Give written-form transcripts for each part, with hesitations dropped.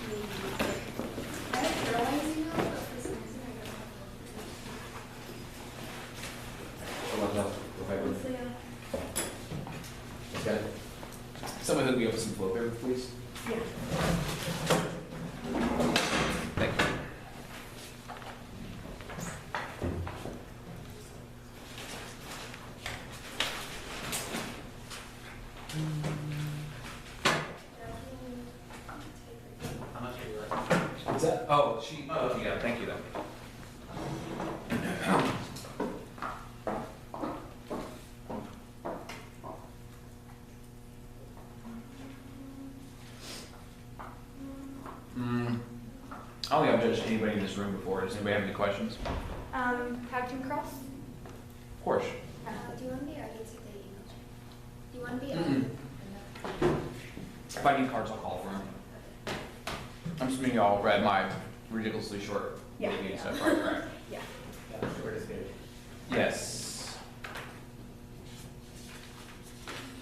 maybe. I have drawings, you know, but for some reason I don't Someone else, go ahead. have them. Okay. Someone hook me up with some flow paper, please. Yeah. Thank you. How much are you at? What's that? Oh, she, oh, yeah, thank you, though. I don't think I've judged anybody in this room before. Does anybody have any questions? Captain Cross? Of course. Do you want to be, or I can take the email chain? Do you want to be? If I need cards, I'll call for them. I'm assuming y'all read my ridiculously short meeting stuff, right? Correct? Yeah. Yeah, short is good. Yes.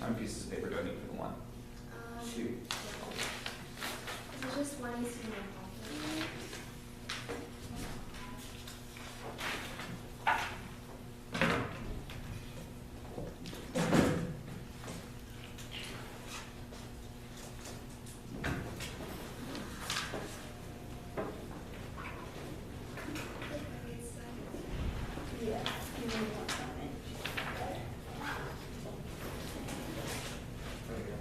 How many pieces of paper do I need for the one? Two. There's just one easy one. Yeah. There we go.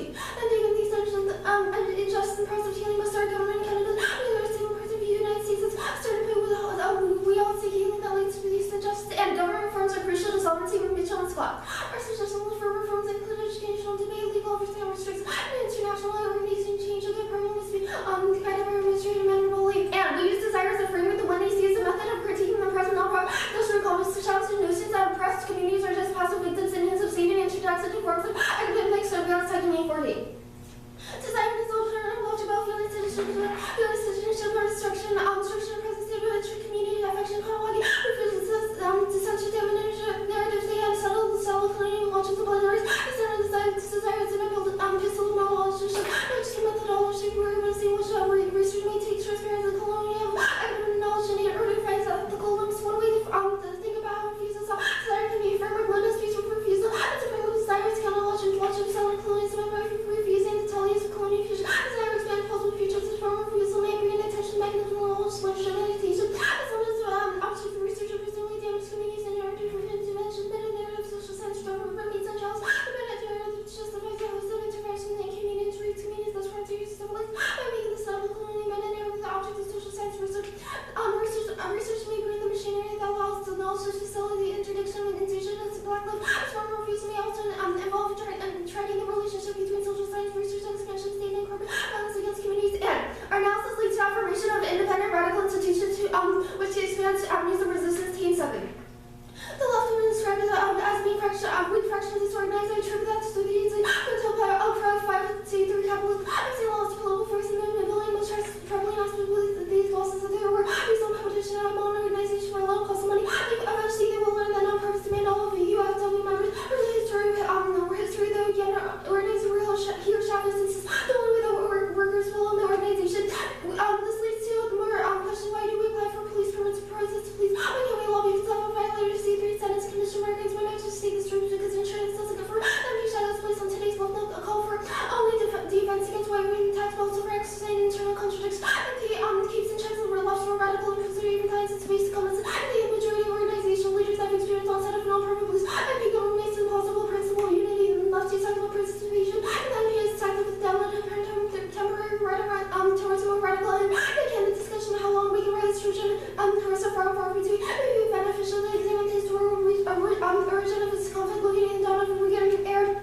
team. And given these tensions, an injustice and process of healing must start government Canada. We are seeing parts of the United States has started to with we all seek healing that leads to peace and justice. And government reforms are crucial to sovereignty, Mitchell and Scott. Our suggestions for reforms include educational debate, legal oversight, restrictions, and international organization change of the problem must be guided by administrative manageable leave. And we use desire as a framework that when they see as a method of critiquing the present non-professional comments to challenge the notions that oppressed communities are just passive victims in hands of Satan and introduction forms of academic surveillance taking 840. Desire is alternative left about feeling citizenship or destruction, destruction of present state of interest, community affection, chronology, dissensitive narratives they have settled colonial watches the blood areas, desire is in a build pistol knowledge, just a methodology where we see which research may take transparency colonial academic knowledge and artifacts ethical links. One way to think about how refusal desire can be a framework, one is peaceful refusal, it's a framework desires cannot watch and selling colonialism by refusing to tell you of colonial future. Desire expand possible futures as form of refusal may bring attention mechanism knowledge, literature, meditation. As long as option for research of presumably damaged communities and narrative for intervention, meta narrative, social science, government means and trials, the meta narrative justifies the host of intervention in communities, reads communities, those frontiers, civilizations, by making the subtle colonial meta narrative the object of social science research. Research may bring the machinery that allows the knowledge to facilitate interdiction and indigenous black life. As form of refusal may also involve tracking the relationship between social science research and expansion, state and corporate violence against communities. And our analysis leads to affirmation of independent radical institutions which expands avenues of resistance. Team 7. The left women described as being weak fractions disorganized. I attribute that to the easy until proud 5C3 capitalism. I've seen lots of political force and movement which tries troubling us with these losses that there were based on competition and among organization for low cost of money. Eventually they will learn that non-profits demand all of the UFW members. For the history though again organizing real here shadows insists the only way that workers will own the organization. This leads to the more question, why do we apply for police permits to protest police? Why can't we lobby for some violators, C3 sentence condition Americans? Why not just take the streets because insurance doesn't confirm that new shadows placed on today's book a call for only defense against white rating tax bills over exercising internal contradictions. And keeps in check the left more radical and conservative times its basic comments. The majority of organizational leaders have experienced onset of non-profit police. I think government makes impossible principle of unity and left tactical participation. And then he is tactical download temporary towards more radical and again the discussion of how long we can ride this tradition towards so far between. It would be beneficial to examine the historical origin of this conflict, looking in down if we get aired.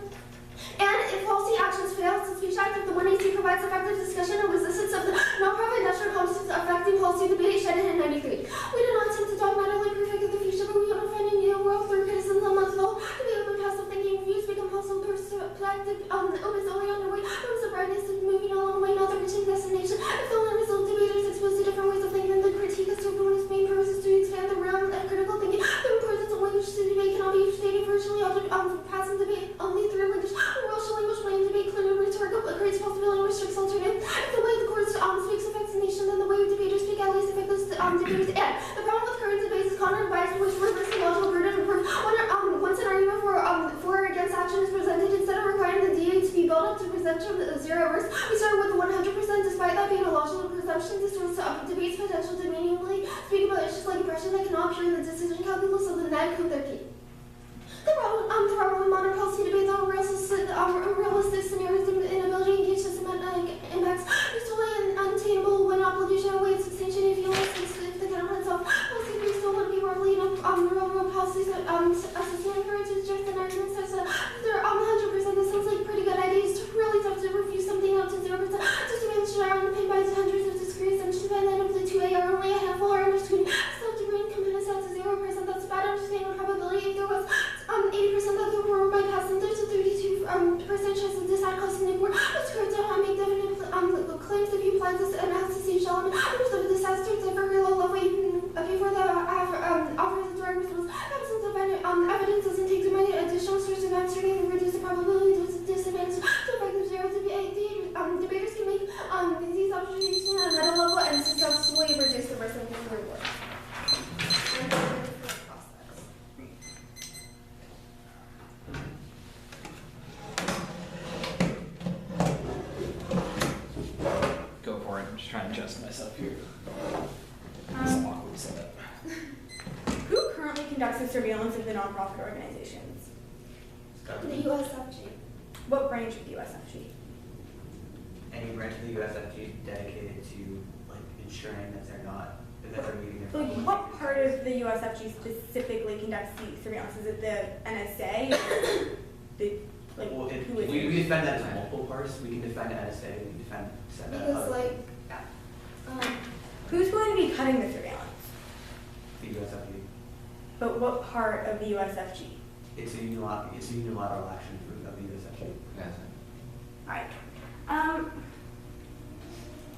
And if policy actions fail, the speech act of the 1AC provides effective discussion and resistance of the non-profit national concepts affecting policy debate shed in 93. We do not attempt to dogmatically prefigure the future, but we want to find a new world through criticism of the law. To be open, passive thinking views become possible perspective opens only underway. Rooms of brightness is moving along the way, not the reaching destination. If the only result debaters exposed to different ways of thinking, the critique is to one of its main purposes to expand the realm of critical thinking. The importance of language to debate cannot be stated virtually passing debate only through language. Russian language playing debate clearly rhetorical, but creates possibility and restricts alternative. If the way the course speaks affects the nation, then the way debaters speak at least affects the debaters. And the problem with current debates is content bias, which reverses the logical burden of proof. Once an argument for or against action is presented, instead of requiring the DA to be built up to present from the zero risk, we start with 100%, despite that being a logical presumption. This was debate's potential to meaningfully speak about issues like oppression that cannot appear in the decision calculus of the net code therapy. The problem with modern policy debate that unrealistic scenarios and inability to engage systematic impacts is totally unattainable when obligation awaits substantiated feelings if the government itself. Policy debates still would be rarely enough real policies assessment for it to just an argument says that they're 100%. This sounds like a pretty good idea. It's really tough to refuse something up to 0%. Just to manage that underpinned by hundreds of discrete assumptions by the end of the 2A are only a handful are understood. Still to bring components down to 0%. That's a bad understanding of probability. If there was 80% of the world by passing, there's a 32% chance of this ad costing the board. It's correct to make definite claims if you apply this analysis to each element. There's a disaster, it's a very low level. You can pay for the offer the direct response. Absence of evidence doesn't take too many additional sources of answering and reduce the probability of disadvantage to effective zero. Debaters can make these observations at a meta level and successfully reduce the risk of the reward. Go for it. I'm just trying to adjust myself here. It's awkward setup. Who currently conducts the surveillance of the nonprofit organizations? The USFG. What branch of the USFG? Any branch of the USFG dedicated to like ensuring that they're meeting their. Like, what part of the USFG specifically conducts the surveillance? Is it the NSA or the, like, Well, who is we it? defend that as multiple parts. We can defend NSA, we can defend. Because like, Who's going to be cutting the surveillance? The USFG. But what part of the USFG? It's a unilateral action of the USFG. Alright.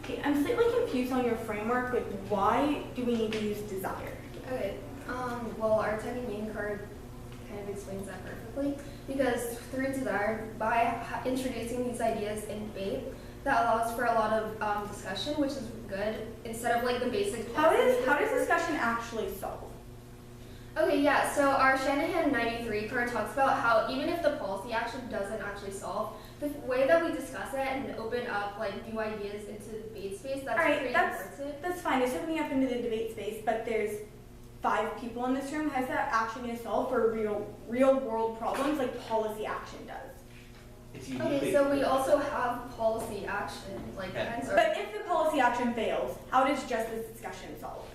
Okay, I'm slightly confused on your framework. Like, why do we need to use desire? okay, well, our tech and game card kind of explains that perfectly. Because through desire, by introducing these ideas in debate, that allows for a lot of discussion, which is good, instead of like the basic. How does discussion actually solve? Okay, yeah, so our Shanahan 93 card talks about how even if the policy action doesn't actually solve, the way that we discuss it and open up like new ideas into the debate space, that's Alright, pretty that's important. fine. It's opening up into the debate space, but there's 5 people in this room. How's that actually going to solve for real world problems like policy action does? It's uniquely. Okay, so we also have policy action, like Yeah. hence But if the policy action fails, how does just this discussion solve?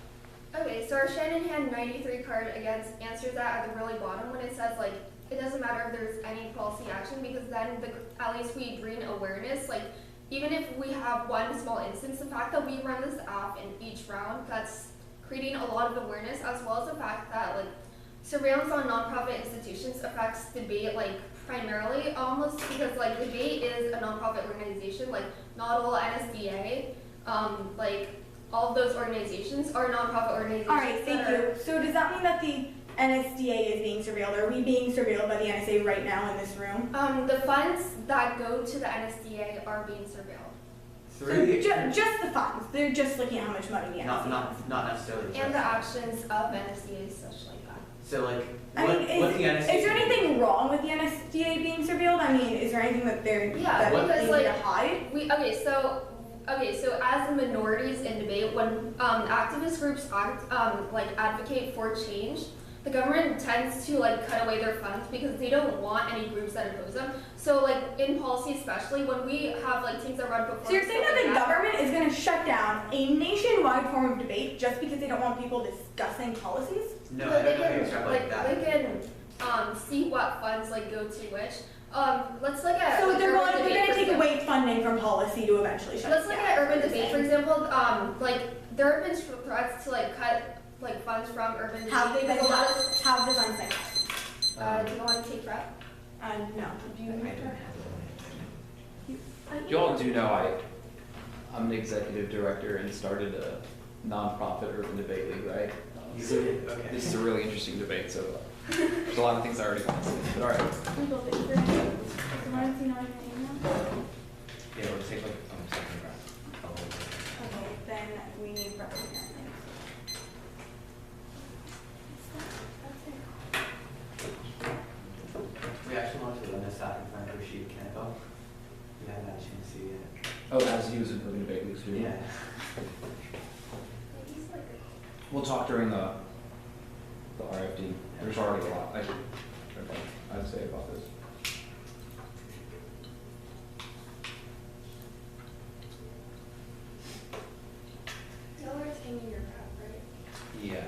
Okay, so our Shanahan 93 card again answers that at the really bottom when it says like it doesn't matter if there's any policy action because then at least we bring awareness. Like even if we have one small instance, the fact that we run this app in each round, that's creating a lot of awareness, as well as the fact that like surveillance on nonprofit institutions affects debate like primarily almost because like debate is a nonprofit organization. Like not all NSDA, like all of those organizations are nonprofit organizations. All right, thank you. So does that mean that the NSDA is being surveilled? Are we being surveilled by the NSA right now in this room? The funds that go to the NSDA are being surveilled. So just the funds. They're just looking at how much money the NSA has. Not necessarily. And the actions of NSDA, such like that. So like, I what, mean, what the NSA. is there anything wrong with the NSDA being surveilled? I mean, is there anything that they're Yeah, that because, they like, need to hide? Okay, so as the minorities in debate, when activist groups advocate for change, the government tends to like cut away their funds because they don't want any groups that oppose them. So like in policy, especially when we have like teams that run before. So you're saying that the government is going to shut down a nationwide form of debate just because they don't want people discussing policies? No, But I don't know how you they extrapolate can that. they can see what funds like go to which. Let's look at. So like, they're urban going debate, to for take example. away funding from policy to eventually shut Let's it look down. at urban You're debate, for saying. example. Like there have been threats to like cut like funds from urban debate. Have they been There's a lot cut? Have the funds been cut? do you want to take threat? No. Do you need You all do know I'm the executive director and started a nonprofit urban debate league, right? You did? Okay. This is a really interesting debate, so there's a lot of things I already want to say. But all right. Yeah, we'll take like a second breath. Okay, then we need representatives. We actually wanted to run this out in front of Rashid Campbell. We haven't had a chance to yet. Oh, as you as an urban debate league too. Yeah. We'll talk during the RFD. There's already a lot I'd say about this. Y'all are taking your prep, right? Yeah.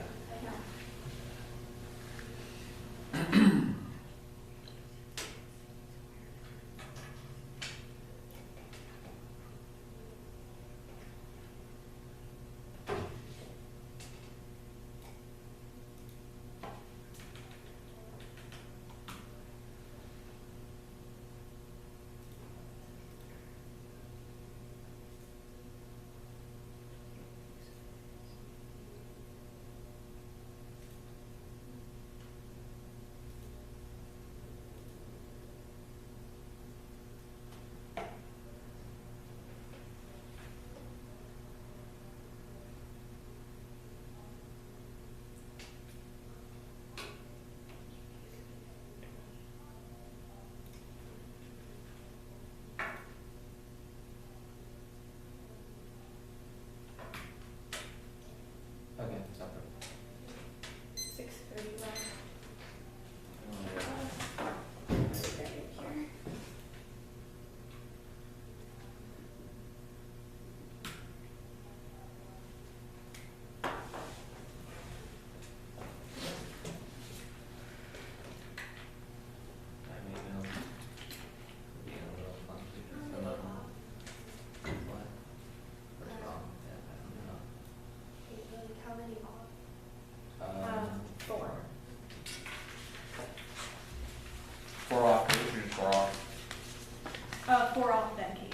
4 off case or just 4 off? 4 off then case.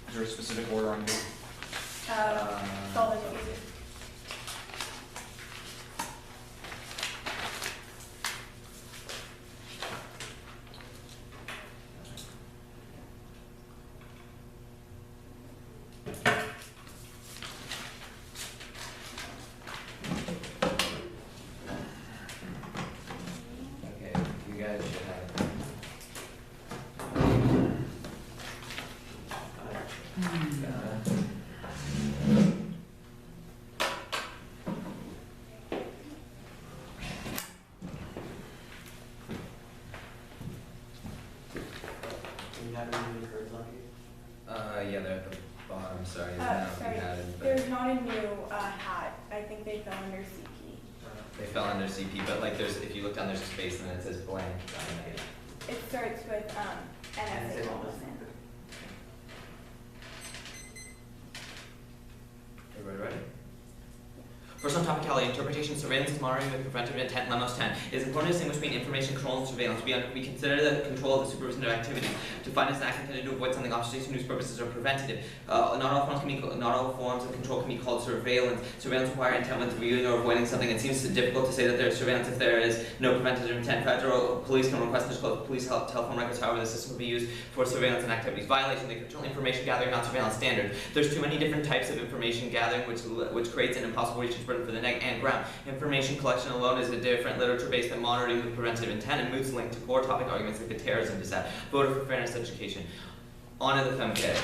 Is there a specific order on case? Solid cases. Okay, you guys should have. Do you have any cards on you? Yeah, they're at the bottom, sorry. Sorry, We had it, but there's not a new hat. I think they fell under CP. they fell under CP, but like there's, if you look down, there's a space and then it says blank. It starts with NSA homelessness. Everybody ready? First on topicality, interpretation, surveillance is monitoring with preventive intent, Lemos 10. It is important to distinguish between information control and surveillance. We consider the control of the supervision of activity. Defined as an act intended to avoid something obfuscating whose purposes are preventative. Not all forms of control can be called surveillance. Surveillance require intent when viewing or avoiding something. It seems difficult to say that there is surveillance if there is no preventative intent. Federal police can request and disclose police telephone records. However, the system will be used for surveillance and activities. Violation, the control information gathering, not surveillance standard. There's too many different types of information gathering, which creates an impossible reach burden for the neck and ground. Information collection alone is a different literature base than monitoring with preventative intent and moots linked to core topic arguments like the terrorism dissent, voter for fairness education. On to the Fem K.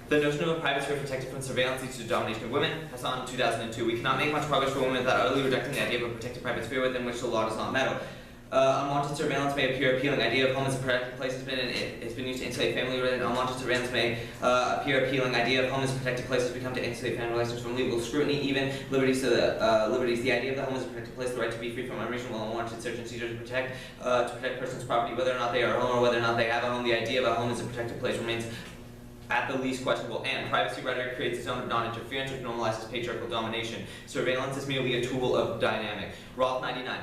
The notion of a private sphere protected from surveillance leads to the domination of women. Hassan, 2002. We cannot make much progress for women without utterly rejecting the idea of a protected private sphere within which the law does not meddle. Unwanted surveillance may appear appealing. Idea of home as a protected place has been used to insulate family related. Unwanted surveillance may appear appealing. Idea of home as a protected place has become to insulate family relations from legal scrutiny. Even liberties to liberties. The idea of the home as a protected place, the right to be free from unreasonable unwanted search and seizure to protect persons' property, whether or not they are at home or whether or not they have a home. The idea of a home as a protected place remains at the least questionable, and privacy rhetoric creates a zone of non-interference which normalizes patriarchal domination. Surveillance is merely a tool of dynamic. Rolf 99.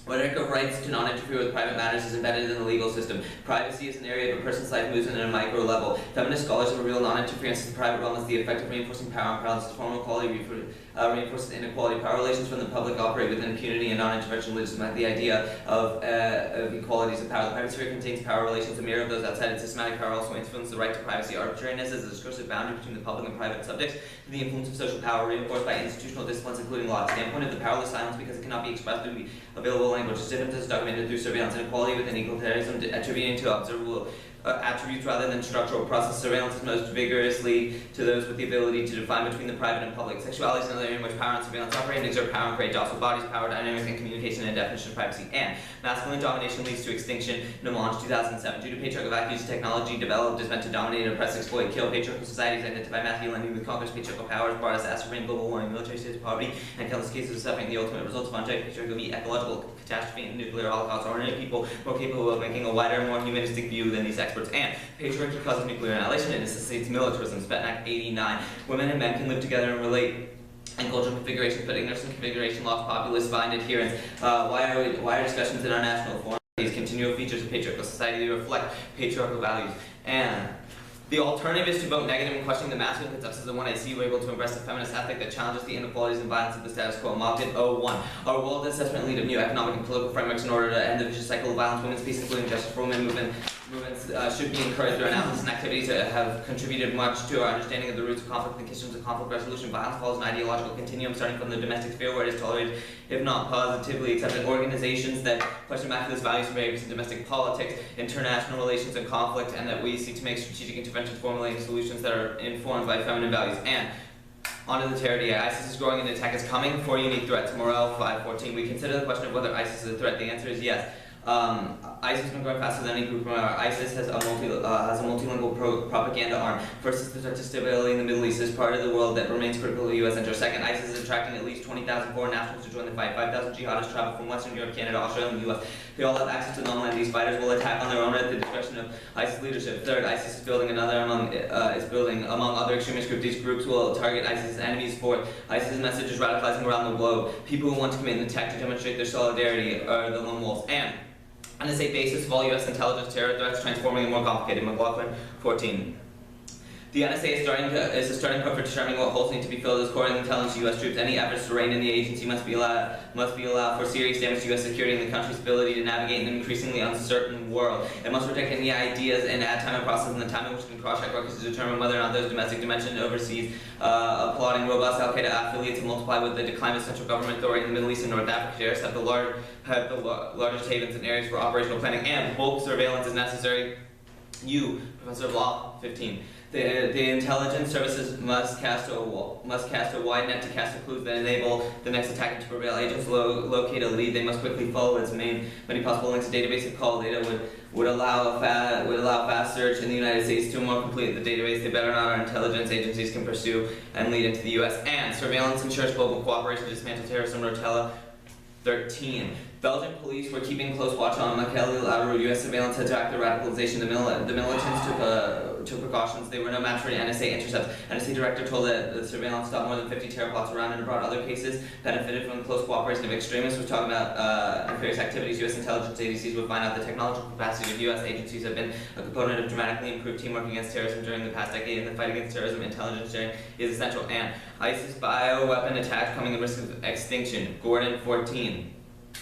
Rhetoric of rights to not interfere with private matters is embedded in the legal system. Privacy is an area of a person's life moves in a micro level. Feminist scholars have revealed non-interference in the private realm as the effect of reinforcing power and paralysis, formal equality, reinforces inequality. Power relations from the public operate within impunity and non-intervention legitimize the idea of equalities of power. The private sphere contains power relations, a mirror of those outside it. Systematic power also influences the right to privacy. Arbitrariness is a discursive boundary between the public and private subjects. The influence of social power reinforced by institutional disciplines, including law. The standpoint of the powerless silence because it cannot be expressed through the available language. Its difference is documented through surveillance. Inequality within egalitarianism attributing to observable attributes rather than structural process. Surveillance is most vigorously to those with the ability to define between the private and public. Sexuality is another area in which power and surveillance operate and exert power and create docile bodies, power dynamics, and communication and definition of privacy. And masculine domination leads to extinction. Nomange 2007. Due to patriarchal values, technology developed is meant to dominate, oppress, exploit, kill. Patriarchal societies identify masculinity with conquers patriarchal powers, bar exacerbate global warming, military states, poverty, and countless cases of suffering. The ultimate results of unchecked patriarchy will be ecological catastrophe and nuclear holocaust. Ordinary people more capable of making a wider, more humanistic view than these experts. And patriarchy causes nuclear annihilation and necessitates militarism. Spetnak 89. Women and men can live together and relate in cultural configurations, but ignorance and configuration lost populace find adherence. Why are discussions in our national forum these continual features of patriarchal society that reflect patriarchal values? And the alternative is to vote negative and questioning the masculine conceptions of one I see. We're able to embrace a feminist ethic that challenges the inequalities and violence of the status quo. Mocked 01. Our world assessment lead of new economic and political frameworks in order to end the vicious cycle of violence. Women's peace, including justice for women movements should be encouraged. Their analysis and activities have contributed much to our understanding of the roots of conflict and conditions of conflict resolution. Violence follows an ideological continuum starting from the domestic sphere where it is tolerated, if not positively accepted. Organizations that question masculine values from various in domestic politics, international relations, and conflict, and that we seek to make strategic interventions formulating solutions that are informed by feminine values. And onto the terror DA. ISIS is growing and the attack is coming. 4 unique threats. Morale 514. We consider the question of whether ISIS is a threat. The answer is yes. ISIS has been growing faster than any group from our. ISIS has a multilingual propaganda arm. First is the threat to stability in the Middle East as part of the world that remains critical to the U.S. interest. Second, ISIS is attracting at least 20,000 foreign nationals to join the fight. 5,000 jihadists travel from Western Europe, Canada, Australia, and the U.S. They all have access to the homeland. These fighters will attack on their own at the discretion of ISIS leadership. Third, ISIS is building among other extremist groups. These groups will target ISIS's enemies. Fourth, ISIS's message is radicalizing around the globe. People who want to commit an attack to demonstrate their solidarity are the lone wolves. And NSA basis of all U.S. intelligence terror threats transforming and more complicated. McLaughlin, 14. The NSA is a starting point for determining what holes need to be filled as core intelligence to U.S. troops. Any efforts to rein in the agency must be allowed for serious damage to U.S. security and the country's ability to navigate an increasingly uncertain world. It must protect any ideas and add time and process in the time in which it can cross-check records to determine whether or not there's domestic dimension overseas, applauding robust Al-Qaeda affiliates and multiply with the decline of central government authority in the Middle East and North Africa. Terrorists have the largest havens and areas for operational planning, and bulk surveillance is necessary. You, Professor of Law, 15. The intelligence services must cast a wide net to cast the clues that enable the next attacker to prevail. Agents locate a lead. They must quickly follow its many possible links. A database of call data would allow fast search in the United States to more complete the database. The better not our intelligence agencies can pursue and lead into the U.S. And surveillance ensures global cooperation to dismantle terrorism. Rotella, 13. Belgian police were keeping close watch on Michael Larousse. U.S. surveillance had tracked the radicalization. The militants took precautions. They were no match for the NSA intercepts. NSA director told that the surveillance stopped more than 50 terror plots around and abroad. Other cases benefited from the close cooperation of extremists. We're talking about nefarious activities. U.S. intelligence agencies would find out the technological capacity of U.S. agencies have been a component of dramatically improved teamwork against terrorism during the past decade. In the fight against terrorism, intelligence sharing is essential. And ISIS bioweapon attacks coming at risk of extinction. Gordon, 14.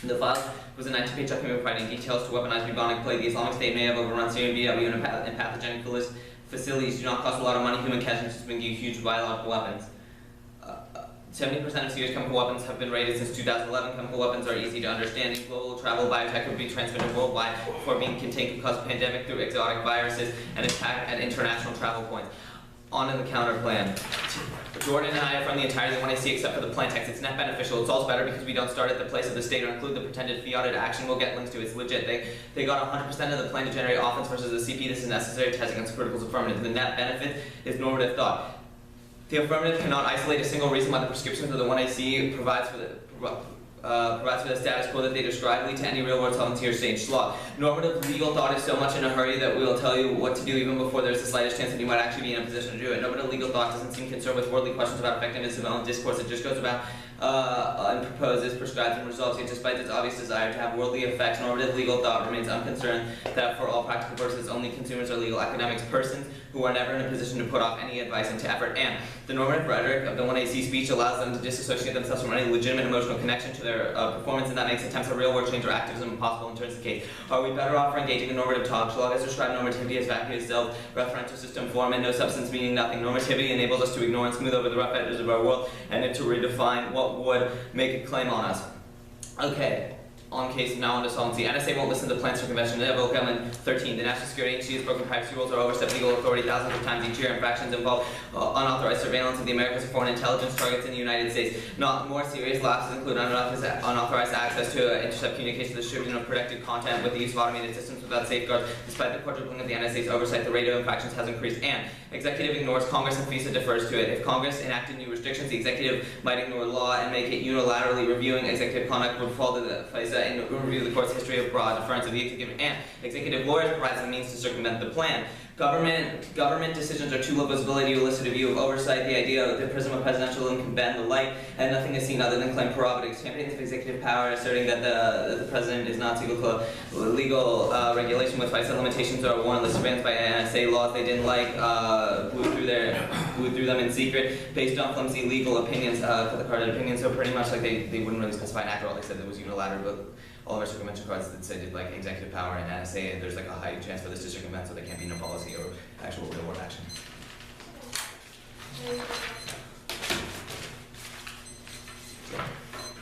The file was a 19-page document providing details to weaponize bubonic plague. The Islamic State may have overrun Syria and pathogenic facilities do not cost a lot of money. Human casualties have been huge biological weapons. 70% of Syria's chemical weapons have been raided since 2011. Chemical weapons are easy to understand. In global travel, biotech would be transmitted worldwide before being contained could cause a pandemic through exotic viruses and attack at international travel points. On to the counter plan. Jordan and I are from the entirety of the 1AC except for the plan text. It's net beneficial. It's also better because we don't start at the place of the state or include the pretended fiat action. We'll get links to it. It's legit. They got 100% of the plan to generate offense versus the CP. This is necessary to test against criticals affirmative. The net benefit is normative thought. The affirmative cannot isolate a single reason why the prescriptions of the 1AC provides for the status quo that they describe lead to any real-world solvency or stage slot. Normative legal thought is so much in a hurry that we will tell you what to do even before there's the slightest chance that you might actually be in a position to do it. Normative legal thought doesn't seem concerned with worldly questions about effectiveness of own discourse. It just goes about and proposes, prescribes, and resolves. Yet despite its obvious desire to have worldly effects, normative legal thought remains unconcerned that for all practical purposes only consumers are legal academics, persons who are never in a position to put off any advice into effort. And the normative rhetoric of the 1AC speech allows them to disassociate themselves from any legitimate emotional connection to their performance, and that makes attempts at real-world change or activism impossible in terms of the case. Are we better off for engaging in normative talk? Schlag has described normativity as vacuum, self-referential system form, and no substance meaning nothing. Normativity enables us to ignore and smooth over the rough edges of our world and to redefine what would make a claim on us. Okay. On case, now on to solvency. NSA won't listen to plan circumvention. 13. The National Security Agency has broken privacy rules or overstepped legal authority thousands of times each year. Infractions involve unauthorized surveillance of the Americas and foreign intelligence targets in the United States. Not more serious lapses include unauthorized access to intercept communications, distribution of protected content with the use of automated systems without safeguards. Despite the quadrupling of the NSA's oversight, the rate of infractions has increased. And executive ignores Congress and FISA defers to it. If Congress enacted new restrictions, the executive might ignore law and make it unilaterally reviewing executive conduct would fall to the FISA and review the court's history of broad deference of the executive, and executive lawyers provides the means to circumvent the plan. Government decisions are too low visibility to elicit a view of oversight. The idea of the prism of presidentialism can bend the light, and nothing is seen other than claim prerogatives. Champions of executive power asserting that the president is not legal regulation with FISA limitations are warrantless surveillance by NSA laws they didn't like, blew through them in secret based on flimsy legal opinions, carded opinions. So pretty much like they wouldn't really specify an after all. They said it was unilateral, but all of our circumvention cards that said like executive power and NSA, and there's like a high chance for this to circumvent, so there can't be no policy or actual real world action.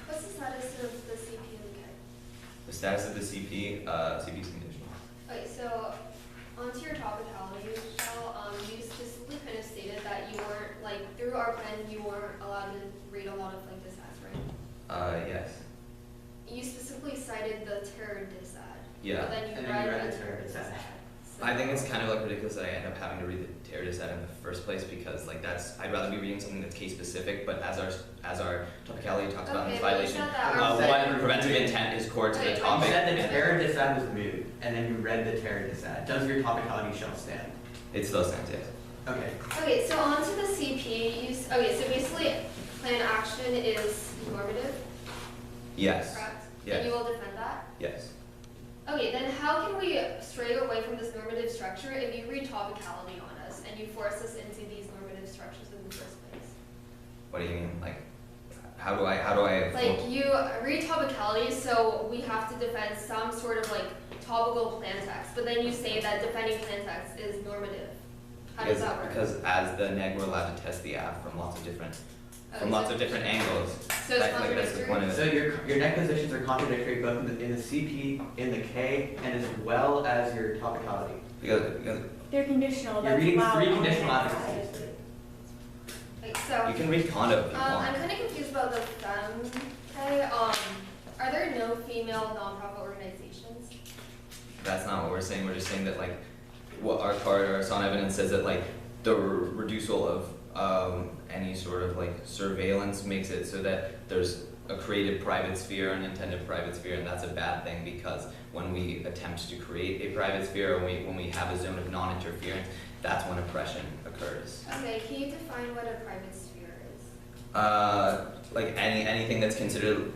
What's the status of the CP in the UK? The status of the CP, CP is conditional. Okay, so onto your topicality, Michelle, you specifically kind of stated that you weren't, like, through our plan, you weren't allowed to read a lot of, like, this ads, right? Yes. You specifically cited the terror dis ad. Yeah. But then you And read then you read the the terror dis ad. So- I think it's kind of like ridiculous that I end up having to read the terror dis ad in the first place because like I'd rather be reading something that's case specific, but as our topicality talks about in this but you violation, said that our- what preventive intent is core to Okay, the but you You topic. said the terror dis ad was moot, and then you read the terror dis ad. Does your topicality shall stand? It's those things, yes. Okay. Okay, so on to the CP, okay, so basically, plan action is normative, Yes. correct? Yes. And you will defend that? Yes. Okay, then how can we stray away from this normative structure if you read topicality on us and you force us into these normative structures in the first place? What do you mean? Like, how do I? Like, you read topicality, so we have to defend some sort of like topical plan text, but then you say that defending plan text is normative. How does that work? Because as the neg, we're allowed to test the app from lots of different angles. So it's That's like that's the point of So it. your net positions are contradictory both in the CP, in the K, and as well as your topicality. Because They're conditional. You're That's reading allowed three on the conditional next addresses. side. Like, so, you can read condo if you I'm want. kind of confused about the Fem K. Are there no female nonprofit organizations? That's not what we're saying. We're just saying that like what our card or SON evidence says that like the reducial of any sort of like surveillance makes it so that there's a created private sphere and intended private sphere, and that's a bad thing because when we attempt to create a private sphere or when we have a zone of non-interference, that's when oppression occurs. Okay, can you define what a private sphere is? Like anything that's considered.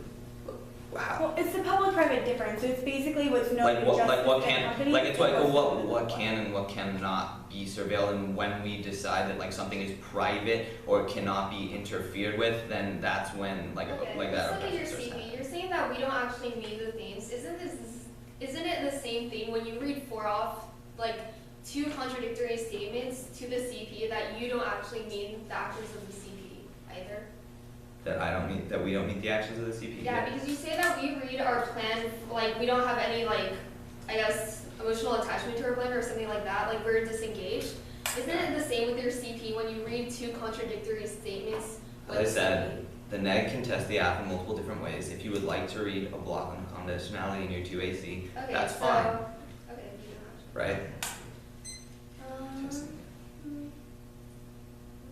Wow. Well, it's the public-private difference. So it's basically what's known Like as what justice can equity. like it's like what can and what cannot be surveilled, and when we decide that like something is private or cannot be interfered with, then that's when like Okay, like let's that look at your oppression starts CP. You're saying that we don't actually mean the themes. Isn't it the same thing when you read four off like two contradictory statements to the CP that you don't actually mean the actions of the CP either? that we don't meet the actions of the CP. Yeah, because you say that we read our plan like we don't have any like I guess emotional attachment to our plan or something like that, like we're disengaged. Isn't it the same with your CP when you read two contradictory statements? As I said, the neg can test the app in multiple different ways. If you would like to read a block on conditionality in your 2AC, Okay, that's so, fine, okay, you don't right? have to. Maybe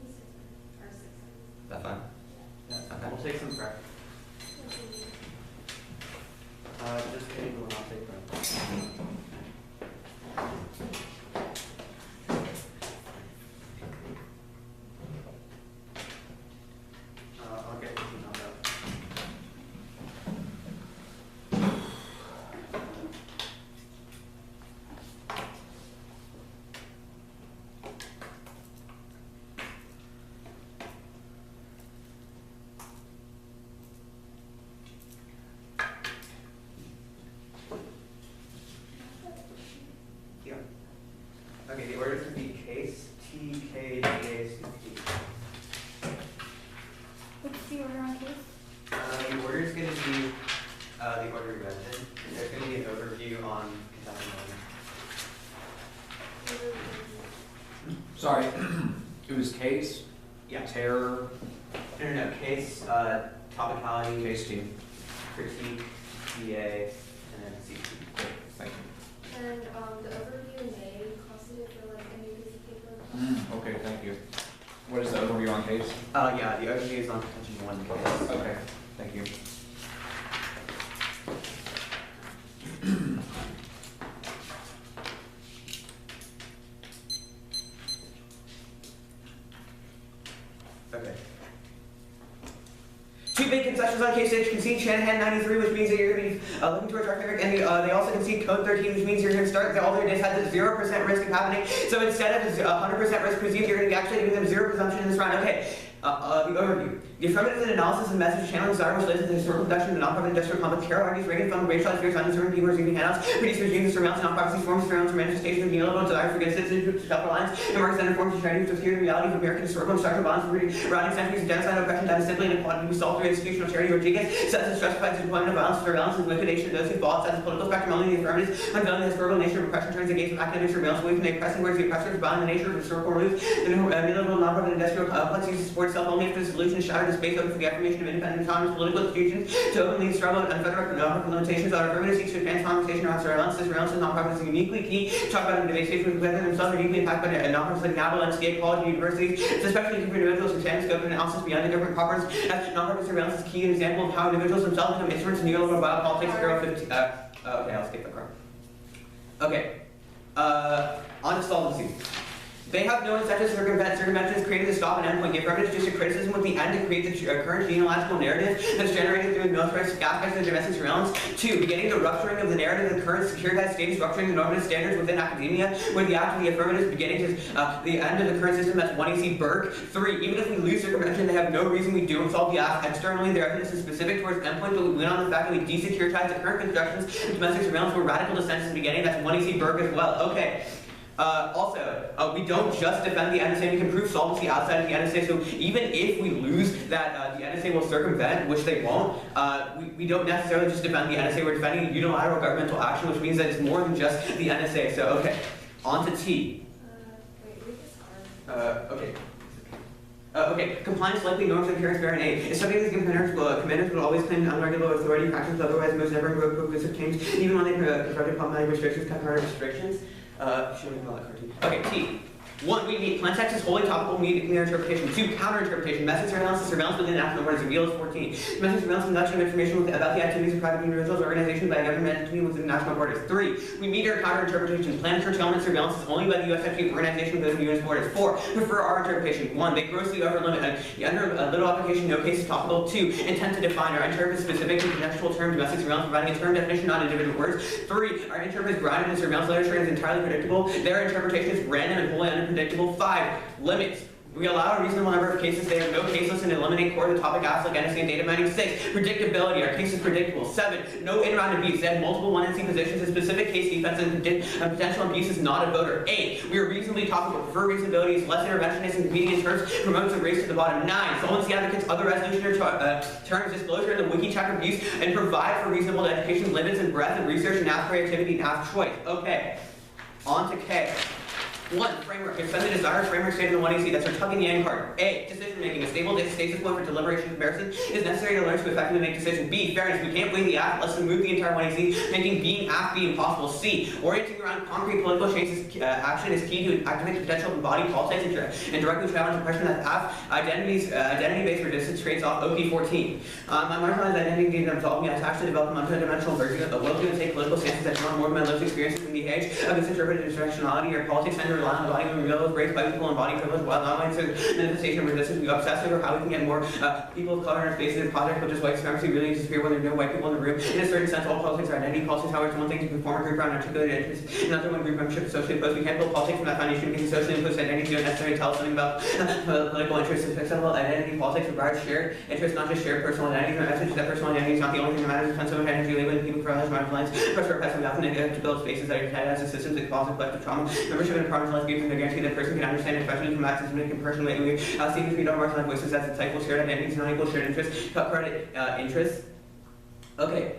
6 or 6. That fine? Yeah. Okay. We'll take some prep. Just kidding, we'll not take prep. I'll get this emailed out. Yeah. Okay, the order is going to be case TKJCP. What's the order on case? The order is going to be the order we read in. There's going to be an overview on Kentucky. Sorry, it was case, Yeah. terror, No, case, topicality, case team. critique, TA, and then CP. Thank you. And the overview may costed it for like a new piece of paper. Okay, thank you. What is the overview on case? Yeah, the overview is on Kentucky 1 case. Okay, thank you. Okay. Two big concessions on case 6. Concede Shanahan 93, which means that you're going to be looking towards Architect, and they also concede code 13, which means you're going to start all their days has a 0% risk of happening. So instead of 100% risk presumed, you're going to be actually giving them 0 presumption in this round. Okay. The overview. The affirmative analysis of message channeling desire which leads to the historical production of the non-profit industrial complex care argues rated from racialized fears, undeserving people receiving handouts, produce regimes, surveillance, non-privacy forms, surveillance, manifestations of neoliberal desire for good citizenship, self-reliance, and market center forms of charity to obscure the reality of American historical and structural bonds routing centuries of genocide, oppression, that is simply inequality. We solve through institutional charity Rodriguez says it justifies the deployment of violence, surveillance, and liquidation of those who fall outside the political spectrum, only the affirmative, unveiling the historical nature of oppression turns against academic surveillance away from the oppressing words the oppressors, bound the nature of historical roots, the neoliberal non-profit industrial complex uses to support itself only if the solution is shattered the space open for the affirmation of independent autonomous political institutions to openly struggle with unfettered non-profit limitations that are affirmative seeks to advance conversation around surveillance. This surveillance is non-profit is uniquely key to talk about in debate stations whether themselves are deeply impacted by non-profits like NABL, landscape, college, universities. It's especially for individuals who stand scope and analysis beyond the government corporates. As non-profit surveillance is key, an example of how individuals themselves become instruments in neoliberal biopolitics. Okay, I'll skip that part. Okay. On to solvency. They have no incentive to circumvent. Circumvention is created to stop an endpoint. The affirmative is just a criticism with the end to create the current genealogical narrative that's generated through the militaristic aspects of domestic surveillance. 2. Beginning the rupturing of the narrative of the current securitized state is rupturing the normative standards within academia, where the act of the affirmative is beginning to the end of the current system. That's 1AC Burke. 3. Even if we lose circumvention, they have no reason we don't solve the act externally. Their evidence is specific towards endpoint, but we win on the fact that we desecuritize the current constructions of domestic surveillance where radical dissent is beginning. That's 1AC Burke as well. Okay. We don't just defend the NSA, we can prove solvency outside of the NSA, so even if we lose that the NSA will circumvent, which they won't, we don't necessarily just defend the NSA, we're defending unilateral governmental action, which means that it's more than just the NSA. So, okay, on to T. Wait, read this card. Okay, compliance likely norms of appearance bearing A. If somebody is given commanders will always claim unregular authority practices, otherwise most never invoke progressive change, even when they constructed problematic restrictions, cut harder restrictions. Show me all that card too. Okay, T. 1. We need plain text is wholly topical, mere interpretation. 2. Counter interpretation. Message surveillance is surveillance within national borders. Reveal is 14. Message surveillance conduction of information about the activities of private individuals or organizations by a government entity within national borders. 3. We meet our counter interpretation. Planned curtailment surveillance is only by the U.S. entity organization within the U.S. borders. 4. Prefer our interpretation. 1. They grossly overlimit. Under a little application, no case is topical. 2. Intent to define. Our interpret specific to contextual term domestic surveillance, providing a term definition, not individual words. 3. Our interpret is grounded in surveillance literature and is entirely predictable. Their interpretation is random and wholly unpredictable. 5. Limits. We allow a reasonable number of cases. They have no case list and eliminate core of the topic asks like NSA and data mining. 6. Predictability. Our case is predictable. 7. No in-round abuse. They have multiple 1NC positions. A specific case defense and potential abuse is not a voter. 8. We are reasonably topical. Prefer reasonability is less interventionist and competing in terms. Promotes a race to the bottom. 9. Solvency advocates other resolution terms disclosure in the wiki check abuse and provide for reasonable education limits and breadth of research and ask creativity and ask choice. Okay. On to K. 1. Framework. Defend the desired framework stated in the 1AC. That's our tucking the end card. A. Decision making. A stable stasis point for deliberation comparison is necessary to learn to effectively make decisions. B. Fairness. We can't weigh the act. Let's remove the entire 1AC, making being act be impossible. C. Orienting around concrete political changes action is key to activate the potential of body politics and directly challenge the question that identity-based resistance trades off OP 14. My marginalized identity didn't absolve me. I actually developed a multidimensional version of the will to take political stances that draw more of my lived experiences in the age of misinterpreted intersectionality or politics center rely on the body of real raised by people and body privilege while not only manifestation of resistance. We obsess over how we can get more people of color in our spaces in project, which is white supremacy really disappear when there are no white people in the room. In a certain sense, all politics are identity politics. However, it's one thing to conform a group around articulated interests, another one group membership is socially opposed. We can't build politics from that foundation because socially imposed identities don't necessarily tell us something about political interests. Acceptable identity politics requires shared interests, not just shared personal identities. My message is that personal identity is not the only thing that matters. Defensive energy labeling people for other marginalized. Pressure oppressive often to build spaces that are tied as systems that cause collective trauma. Membership in a marginalized group and guarantee that person can understand, especially from access to make and personally. Seeking to feed on marginalized voices as insightful shared identities, non equal shared interests, cut credit interests. Okay.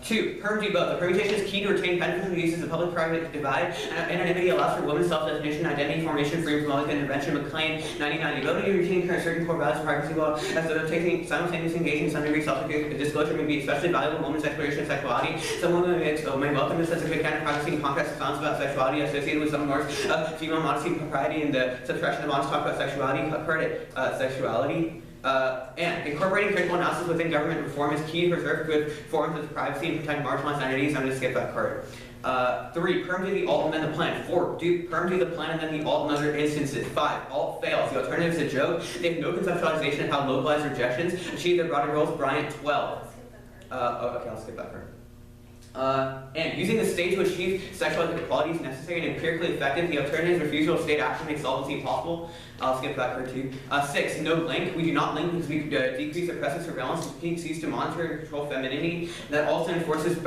2. Perm do both. The permutation is key to retain beneficial uses of public-private divide. Anonymity allows for women's self-definition, identity formation, freedom from public intervention. McLean, 1990. Ability to retain certain core values of privacy law as though taking simultaneous engagement in some degree self-disclosure may be especially valuable in women's exploration of sexuality. Some women may welcome this as a good kind of privacy in contrast to silence about sexuality associated with some norms of female modesty, propriety, and the suppression of honest talk about sexuality. Cut credit sexuality. And incorporating critical analysis within government reform is key to preserve good forms of privacy and protect marginalized entities. I'm going to skip that card. 3. Perm do the alt and then the plan. 4. Perm do the plan and then the alt in other instances. 5. Alt fails. The alternative is a joke. They have no conceptualization of how localized rejections achieve their broader goals. Bryant, 12. Okay, I'll skip that card. And using the state to achieve sexual equality is necessary and empirically effective. The alternative is refusal of state action makes solvency impossible. I'll skip that card too. 6. No link. We do not link because we decrease oppressive surveillance and cease to monitor and control femininity. That also reinforces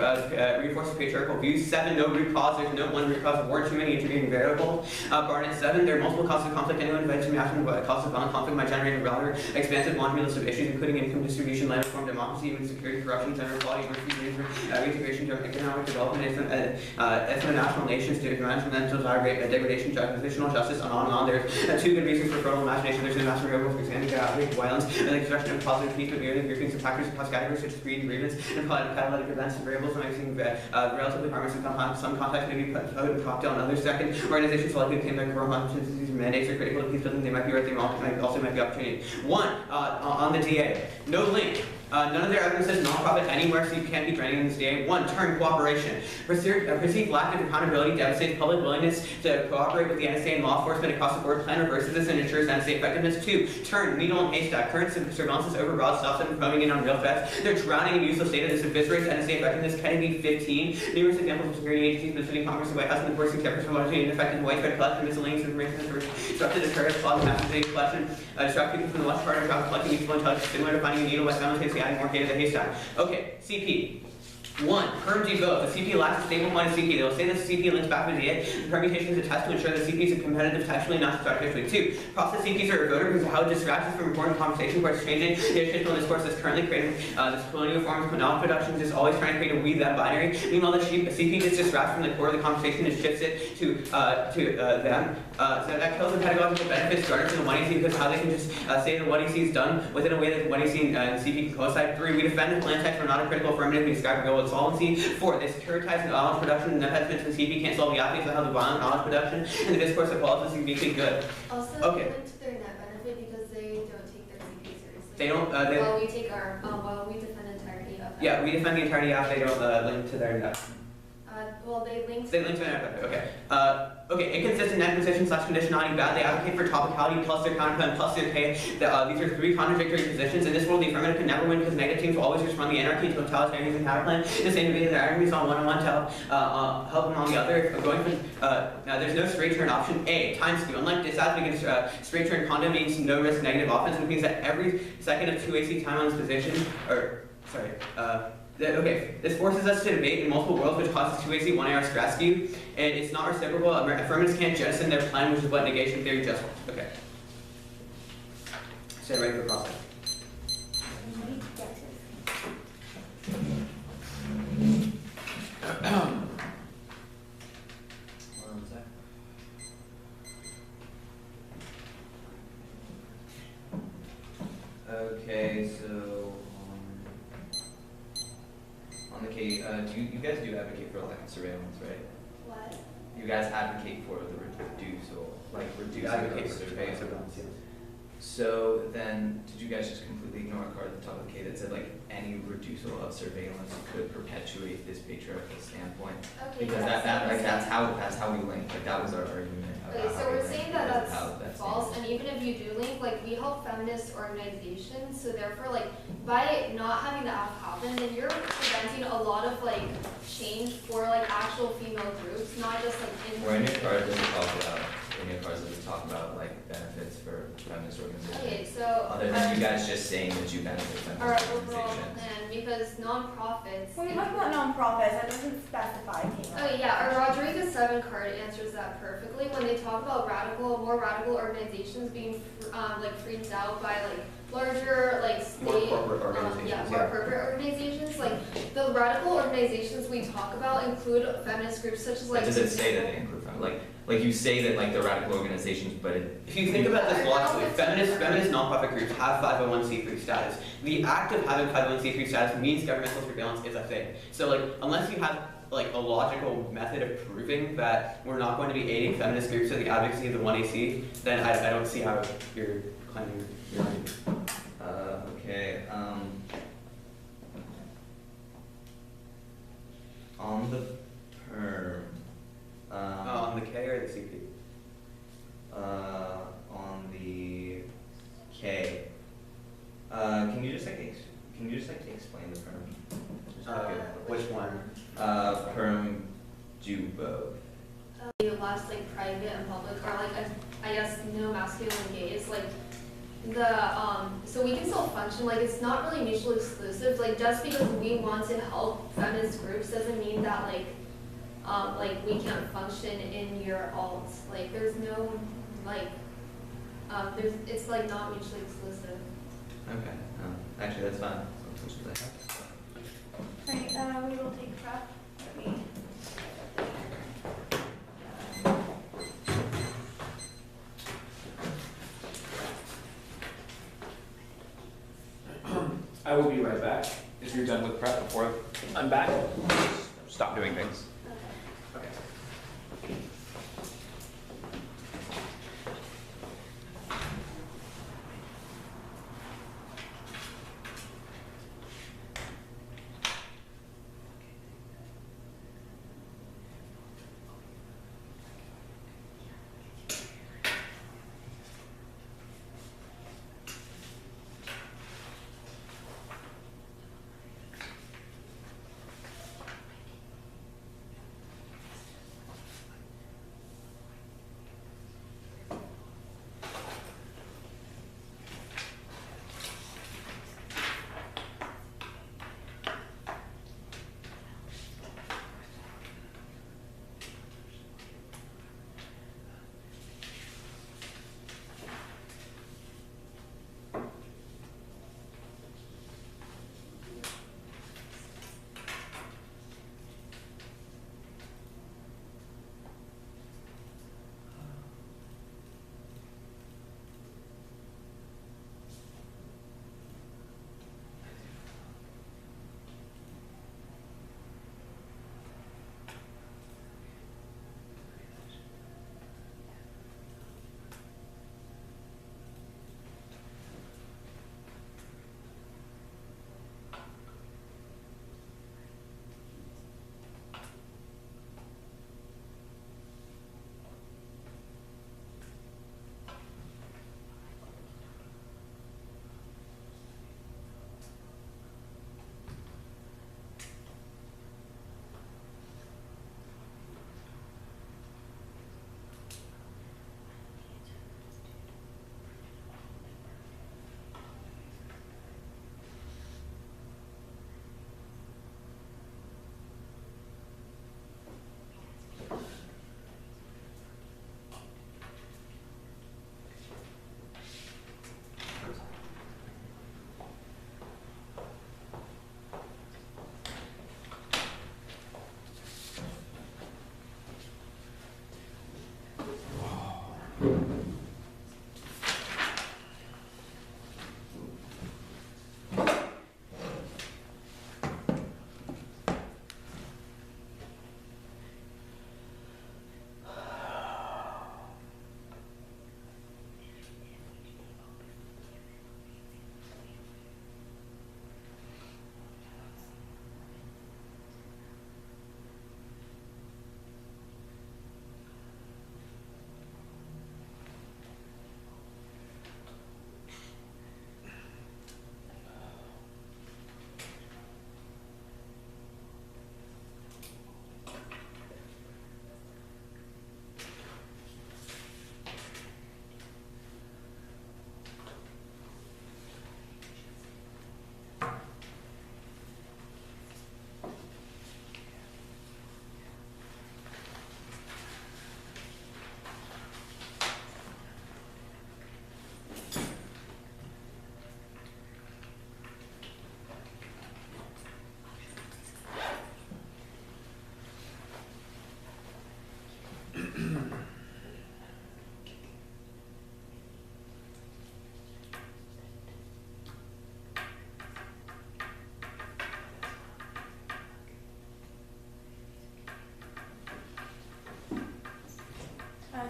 patriarchal views. 7. No root cause. There's no one root cause. War too many intervening variables. Barnett, 7. There are multiple causes of conflict. Anyone invited to reaction to causes of violent conflict might generate a rather expansive laundry list of issues, including income distribution, land reform, democracy, human security, corruption, gender equality, reintegration, economic development, ethno-national nations, environmental degradation, transitional justice, and on. There's 2 good reasons for fertile imagination. There's an imagination variable for examining violence and the expression of positive peace, but merely groupings of factors across categories such as greed, grievance, and catalytic events and variables mixing relatively harmless in some contexts may be put in cocktail and others. 2nd, organizations likely to claim that core competencies and mandates are critical to peace building. They might be right, they also might be opportunity. 1. On the DA. No link. None of their evidence says nonprofit anywhere, so you can't be draining this day. 1. Turn cooperation. Perceived lack of accountability devastates public willingness to cooperate with the NSA and law enforcement across the board. Plan reverses this and ensures NSA effectiveness. 2. Turn needle and haystack. Current surveillance is overbroad, stops them from coming in on real threats. They're drowning in useless data. This eviscerates NSA effectiveness. Kennedy 15. Numerous examples of security agencies visiting Congress and White House and enforcing terrorists for largely ineffective widespread collection, miscellaneous information, disrupted the terrorist plot and massive data collection, distract people from the left part of job collecting useful intelligence, similar to finding a needle by simultaneously adding more data to the haystack. Okay, CP. 1. Perm do both. The CP lacks a stable-minded CP. They will say that the CP links back to the A. The permutations attest to ensure that CP is competitive textually, not subjectively. 2. Process CPs are a voter because of how it distracts us from important conversations where it's changing the educational discourse that's currently creating this colonial forms, knowledge production, just always trying to create a we-them binary. Meanwhile, the CP just distracts from the core of the conversation and shifts it to them. So that kills the pedagogical benefits started from the 1EC because how they can just say that 1EC is done within a way that 1EC and CP can coincide. 3. We defend the plan text for not a critical affirmative. We describe real solvency. 4. They securitize knowledge production and impediments in CP can't solve the athletes that have the violent knowledge production and the discourse of politics is uniquely good. Also, Okay. they link to their net benefit because they don't take their CP seriously. They don't. While we take our, while we defend the entirety of that. Yeah, we defend the entirety of. They don't link to their net. Well, they link. They link to their net. Okay. Okay. Inconsistent net position / conditionality. Bad. They advocate for topicality plus their counterplan plus their K. These are 3 contradictory positions. In this world, the affirmative can never win because negative teams will always respond the anarchy to totalitarianism and counterplan. The same debate their enemies on one-on-one to help them on the other. Going from there's no straight turn option A. Time skew. Unlike disad, against straight turn condom means no risk negative offense, which means that every second of 2AC time on this position, okay, this forces us to debate in multiple worlds, which causes 2AC 1AR stress skew, and it's not reciprocal. Affirmatives can't jettison their plan, which is what negation theory just wants. Okay. So ready for process. Okay, so on the K, you guys do advocate for like surveillance, right? What? You guys advocate for the reducing Advocate of for surveillance. surveillance, yes. So then, did you guys just completely ignore a card at the top of the K that said like any reducial of surveillance could perpetuate this patriarchal standpoint? Okay. Because that's how we link. Like that was our argument. Okay, about so how we we're link, saying that because of that's how that's false, and even if you do link, like we help feminist organizations, so therefore, like by not having the app happen, then you're preventing a lot of like change for like actual female groups, not just like in. Where in your card does it talk about like benefits for feminist organizations? Okay, so Other than you guys just saying that you benefit our feminist overall organizations. plan, because nonprofits. When we talk about nonprofits, that doesn't specify female. Oh yeah, our Rodriguez 7 card answers that perfectly. When they talk about more radical organizations being like freaked out by like larger like state, More corporate organizations, more corporate organizations. Like the radical organizations we talk about include feminist groups such as like. But does it say that they include feminist? Like you say that like the radical organizations, but If you think about this logically, feminist nonprofit groups have 501c3 status. The act of having 501c3 status means governmental surveillance is a thing. So like unless you have like a logical method of proving that we're not going to be aiding feminist groups to the advocacy of the 1AC, then I don't see how you're claiming you're right. Okay. On the perm. On the K or the CP? On the K. Can you just explain the perm? Just Which one? Perm do both. The last like private and public or like I guess no masculine and gays like so we can still function like it's not really mutually exclusive like just because we want to help feminist groups doesn't mean that like we can't function in your alts like there's no like it's like not mutually exclusive. Okay. Actually, that's fine. Right, we will take prep. I will be right back. If you're done with prep before I'm back, stop doing things. Okay. Okay.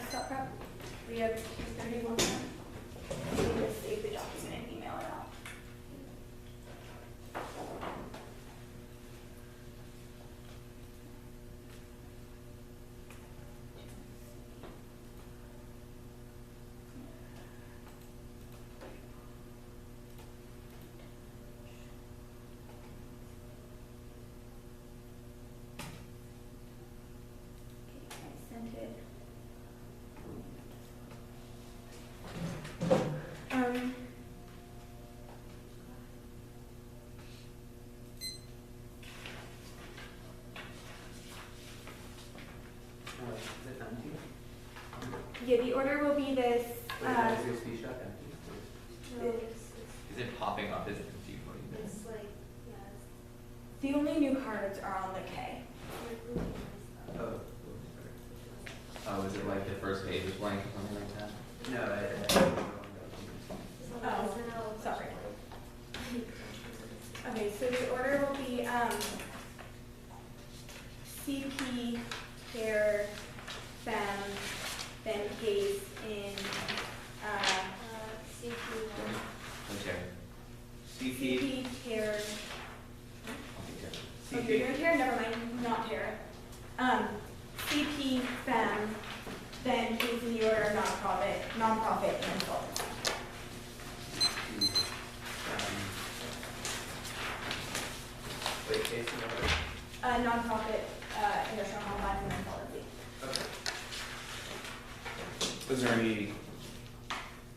Stop prep. We have 31 minutes. We just save the document and email it out. I sent it. Is it empty? Yeah, the order will be this. Is your speech up empty? No, Is it popping up? Is it confused? What do you it's like, yeah, it's The only new cards are on the K. like moving and stuff. Oh, is it like the first page is blank or something like that? No, It's Oh, it's now sorry. like- Okay, so the order will be CP, care, fem, then case in CP1. Okay. CP, care. Oh, you're doing care? Never mind, not care. CP, fem, then case in the order nonprofit, and insolvency. Wait, case in order? Nonprofit, industrial complex, and insolvency. Okay. Is there any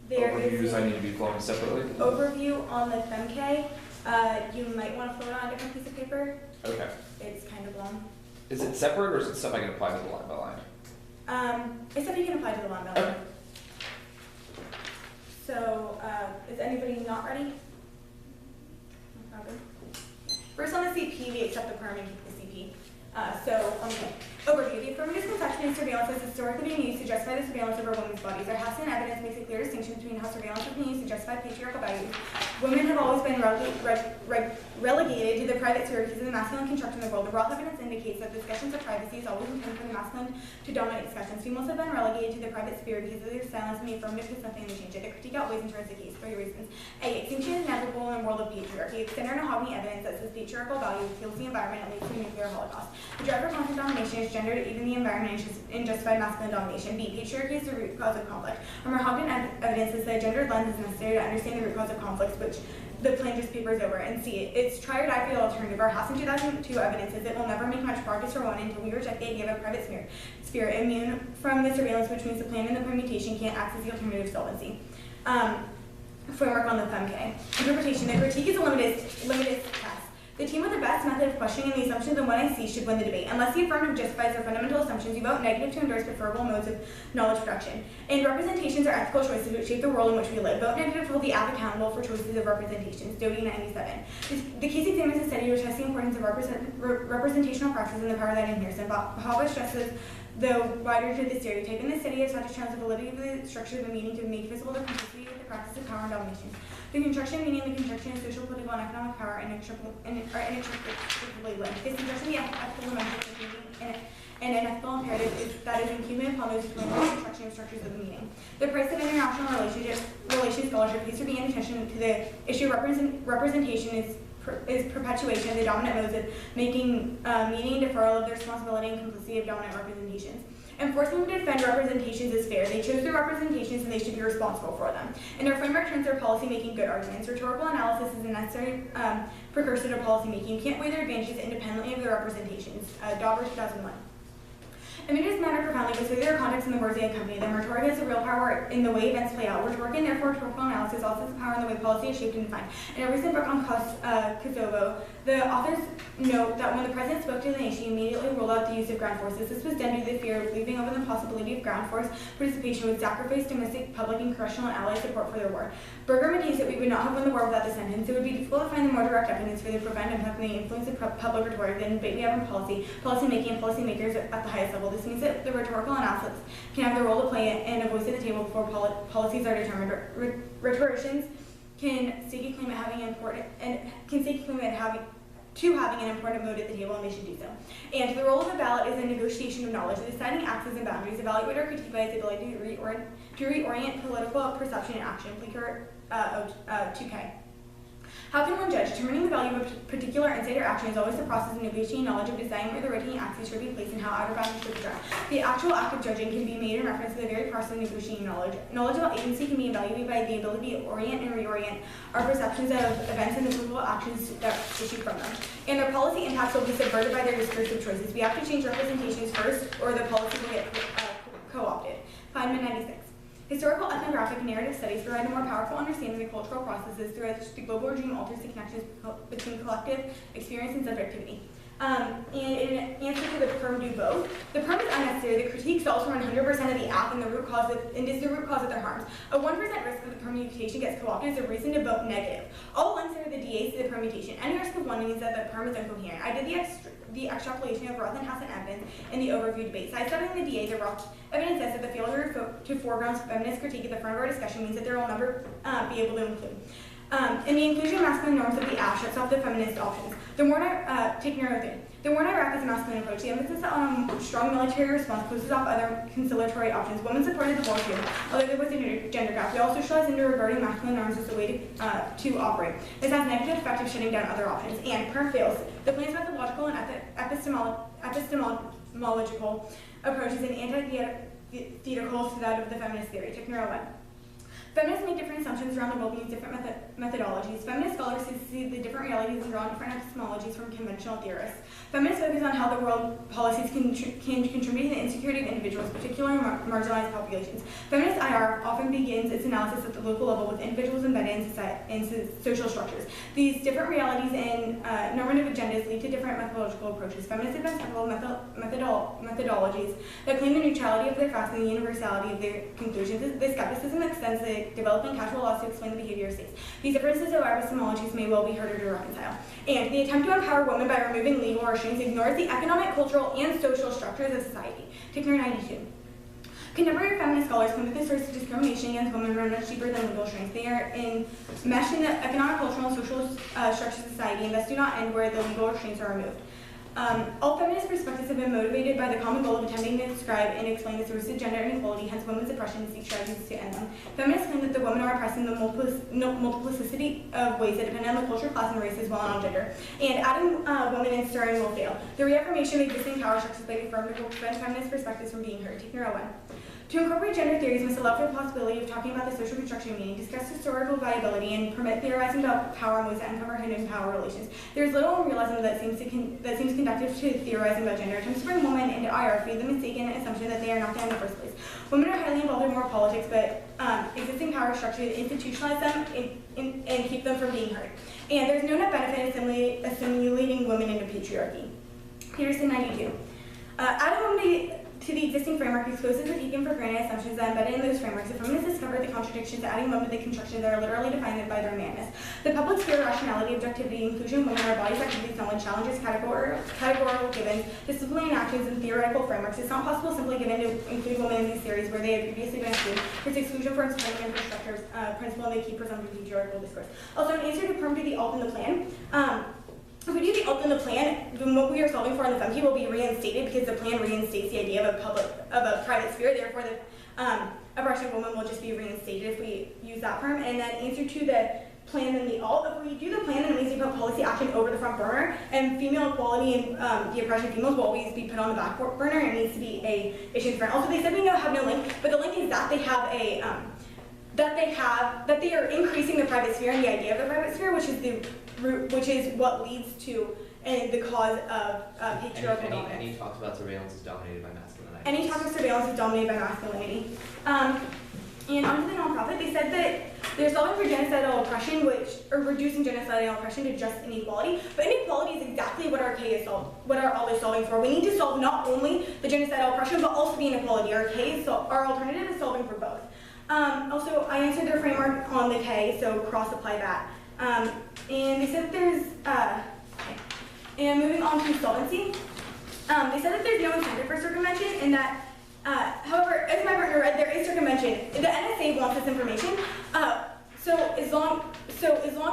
There is overviews I a need to be flowing separately? overview on the Fem K. You might want to float on a different piece of paper. Okay. It's kind of long. Is it separate or is it stuff I can apply to the line by line? It's something you can apply to the line by line. Okay. So, is anybody not ready? No problem. First on the CP, we accept the perm and keep the CP. Overview. The affirmative conception and surveillance has historically been used to justify the surveillance over women's bodies. Our Hassian evidence makes a clear distinction between how surveillance has been used to justify patriarchal values. Women have always been relegated to the private sphere because of the masculine construction of the world. The raw evidence indicates that discussions of privacy is always intended for the masculine to dominate discussions. Females have been relegated to the private sphere because of their silence, and the affirmative has nothing to change it. The critique outweighs and turns the case for reasons. A. Extinction is inevitable in a world of patriarchy. Extender and Hogany evidence that says patriarchal value kills the environment and leads to a nuclear holocaust. The driver for conflict domination is gendered, even the environment in justified masculine domination. B. Patriarchy is the root cause of conflict. Hogany evidence is that a gendered lens is necessary to understand the root cause of conflicts, which the plaintiff's paper is over. And C. It's try or die for the alternative. Our Hassian 2002 evidence is it will never make much progress for one until we reject the idea of a private sphere immune from the surveillance, which means the plan and the permutation can't access the alternative solvency. Framework on the Fem K. Interpretation. The critique is a limited test. The team with the best method of questioning and the assumptions of what I see should win the debate. Unless the affirmative justifies their fundamental assumptions, you vote negative to endorse preferable modes of knowledge production. And representations are ethical choices which shape the world in which we live. Vote negative to hold the app accountable for choices of representations. Doty 97. The case examines a study which tests the importance of representational practice and the power that inheres. And Bahaba stresses the wider to the stereotype. In this study, has sought to challenge the validity of the structure of the meaning to make visible the complexity of the practice of power and domination. The construction, meaning the construction of social, political, and economic power, are inextricably linked. This construction, the ethical dimension of meaning and an ethical imperative that is incumbent upon those who claim the construction of structures of the meaning. The price of international relations scholarship pays to be in attention to the issue of representation is perpetuation of the dominant modes of making meaning deferral of the responsibility and complicity of dominant representations. Enforcement to defend representations is fair. They chose their representations and they should be responsible for them. And their framework turns their policy making good arguments. Rhetorical analysis is a necessary precursor to policy making. You can't weigh their advantages independently of their representations. Dauber 2001. Images matter profoundly because of their context and the words they accompany them. Rhetoric has a real power in the way events play out. Rhetoric and therefore rhetorical analysis also has power in the way policy is shaped and defined. In a recent book on Kosovo, the authors note that when the president spoke to the nation, he immediately ruled out the use of ground forces. This was done due to the fear of leaving open the possibility of ground force participation would sacrifice domestic, public, and congressional and allied support for their war. Berger maintains that we would not have won the war without the sentence. It would be difficult to find the more direct evidence for the profound impact and the influence of public rhetoric than debate we have in policy making, and policy makers at the highest level. This means that the rhetorical analysis can have the role to play and a voice at the table before policies are determined. Rhetoricians can stake a claim at having to having an important vote at the table, and they should do so. And the role of the ballot is a negotiation of knowledge, the deciding axes and boundaries, evaluate or critique by its ability to reorient political perception and action. Flicker 2K. How can one judge? Determining the value of a particular insight or action is always the process of negotiating knowledge of deciding where the rotating axes should be placed and how outer boundaries should be drawn. The actual act of judging can be made in reference to the very process of negotiating knowledge. Knowledge about agency can be evaluated by the ability to orient and reorient our perceptions of events and the political actions that issue from them. And their policy impacts will be subverted by their discursive choices. We have to change representations first, or the policy will get co-opted. Feynman 96. Historical ethnographic and narrative studies provide a more powerful understanding of the cultural processes through which the global regime alters the connections between collective experience and subjectivity. And in answer to the perm do both, the perm is unnecessary. The critique solves for 100% of the act and is the root cause of their harms. A 1% risk that the permutation gets co-opted is a reason to vote negative. All links are the DAs to the permutation. Any risk of one means that the perm is incoherent. I did the extrapolation of Roth and Hassan evidence in the overview debate. Sidestepping the DA, the Roth evidence says that the failure to foreground feminist critique at the front of our discussion means that there will never be able to include. And the inclusion of masculine norms of the act shuts off the feminist options. The war in Iraq is a masculine approach. The emphasis on a strong military response closes off other conciliatory options. Women supported the war too, although there was a gender gap. We also socialize into regarding masculine norms as a way to operate. This has negative effect of shutting down other options. And perm fails. The plan's methodological and epistemological approach is an antithetical to that of the feminist theory. Techno 1. Feminists make different assumptions around the well-being of different methodologies. Feminist scholars see the different realities and draw different epistemologies from conventional theorists. Feminists focus on how the world policies can contribute to the insecurity of individuals, particularly marginalized populations. Feminist IR often begins its analysis at the local level with individuals embedded in social structures. These different realities and normative agendas lead to different methodological approaches. Feminists advance several methodologies that claim the neutrality of their facts and the universality of their conclusions. This skepticism extends to developing casual laws to explain the behavior of states. These differences of epistemologies may well be harder to reconcile. And the attempt to empower women by removing legal restraints ignores the economic, cultural, and social structures of society. Tickner 92. Contemporary feminist scholars claim that the source of discrimination against women run much deeper than legal restraints. They are enmeshed in the economic, cultural, and social structures of society, and thus do not end where the legal restraints are removed. All feminist perspectives have been motivated by the common goal of attempting to describe and explain the sources of gender inequality, hence women's oppression, and seek strategies to end them. Feminists claim that the women are oppressed in the multiplicity of ways that depend on the culture, class, and race as well as on gender. And adding women in stirring will fail. The reaffirmation of existing power structures by the affirmative will prevent feminist perspectives from being heard. Take Neuro 1. To incorporate gender theories must allow for the possibility of talking about the social construction of meaning, discuss historical viability, and permit theorizing about power in ways that uncover hidden power relations. There is little in realism that seems conducive to theorizing about gender. Attempts to bring women into IR feed the mistaken assumption that they are not there in the first place. Women are highly involved in moral politics, but existing power structures institutionalize them and keep them from being heard. And there's no net benefit in assimilating women into patriarchy. Peterson 92. Adding women to the existing framework exposes the taken for granted assumptions that are embedded in those frameworks. If feminists discover the contradictions to adding women to the constructions that are literally defined by their madness. The public sphere, rationality, objectivity, inclusion of women, our bodies, activities, knowledge, challenges, categorical givens, discipline actions, and theoretical frameworks. It's not possible simply given to include women in these theories where they have previously been excluded. There's exclusion for employment infrastructures principle, and they keep presumptive theoretical discourse. Also, in answer to perm to the alt in the plan, if we do the alt in the plan, then what we are solving for in the Fem K will be reinstated because the plan reinstates the idea of a private sphere. Therefore, the oppression of women will just be reinstated if we use that term. And then answer to the plan and the alt. If we do the plan, then it means we put policy action over the front burner, and female equality and the oppression of females will always be put on the back burner. And it needs to be a issue in front. Also, they said we have no link, but the link is that they have a that they are increasing the private sphere and the idea of the private sphere, which is what leads to the cause of patriarchal dominance. Any talks about surveillance is dominated by masculinity. Any talk of surveillance is dominated by masculinity. And onto the nonprofit, they said that they're solving for genocidal oppression, or reducing genocidal oppression to just inequality. But inequality is exactly what our alt is solving for. We need to solve not only the genocidal oppression, but also the inequality. Our alternative is solving for both. Also, I answered their framework on the K, so cross-apply that. And they said that there's, and moving on to solvency, they said that there's no incentive for circumvention, and that, however, as my partner read, there is circumvention. The NSA wants this information, so as long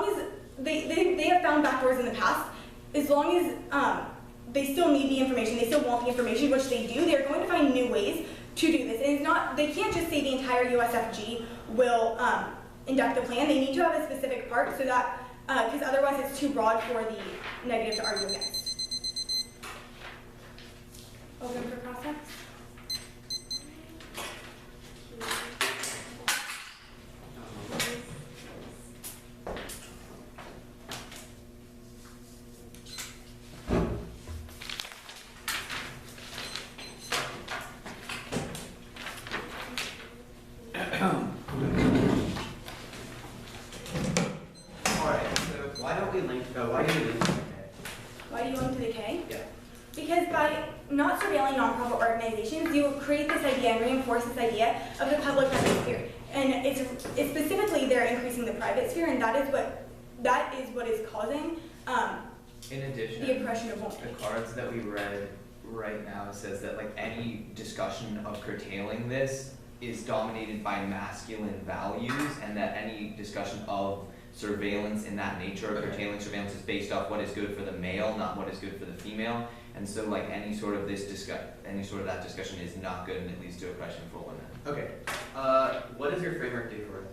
as they have found backdoors in the past, as long as they still need the information, they still want the information, which they do, they're going to find new ways to do this. And it's not, they can't just say the entire USFG will induct the plan. They need to have a specific part so that, because otherwise it's too broad for the negative to argue against. Open for prospects? Why do you link to the K? Yeah. Because by not surveilling nonprofit organizations, you create this idea and reinforce this idea of the public-private sphere. And it's specifically they're increasing the private sphere, and that is what is causing In addition, the oppression of women. the cards that we read right now says that like any discussion of curtailing this is dominated by masculine values, and that any discussion of surveillance in that nature, or curtailing surveillance, is based off what is good for the male, not what is good for the female. And so like any sort of that discussion is not good, and it leads to oppression for women. Okay. What does your framework do for us?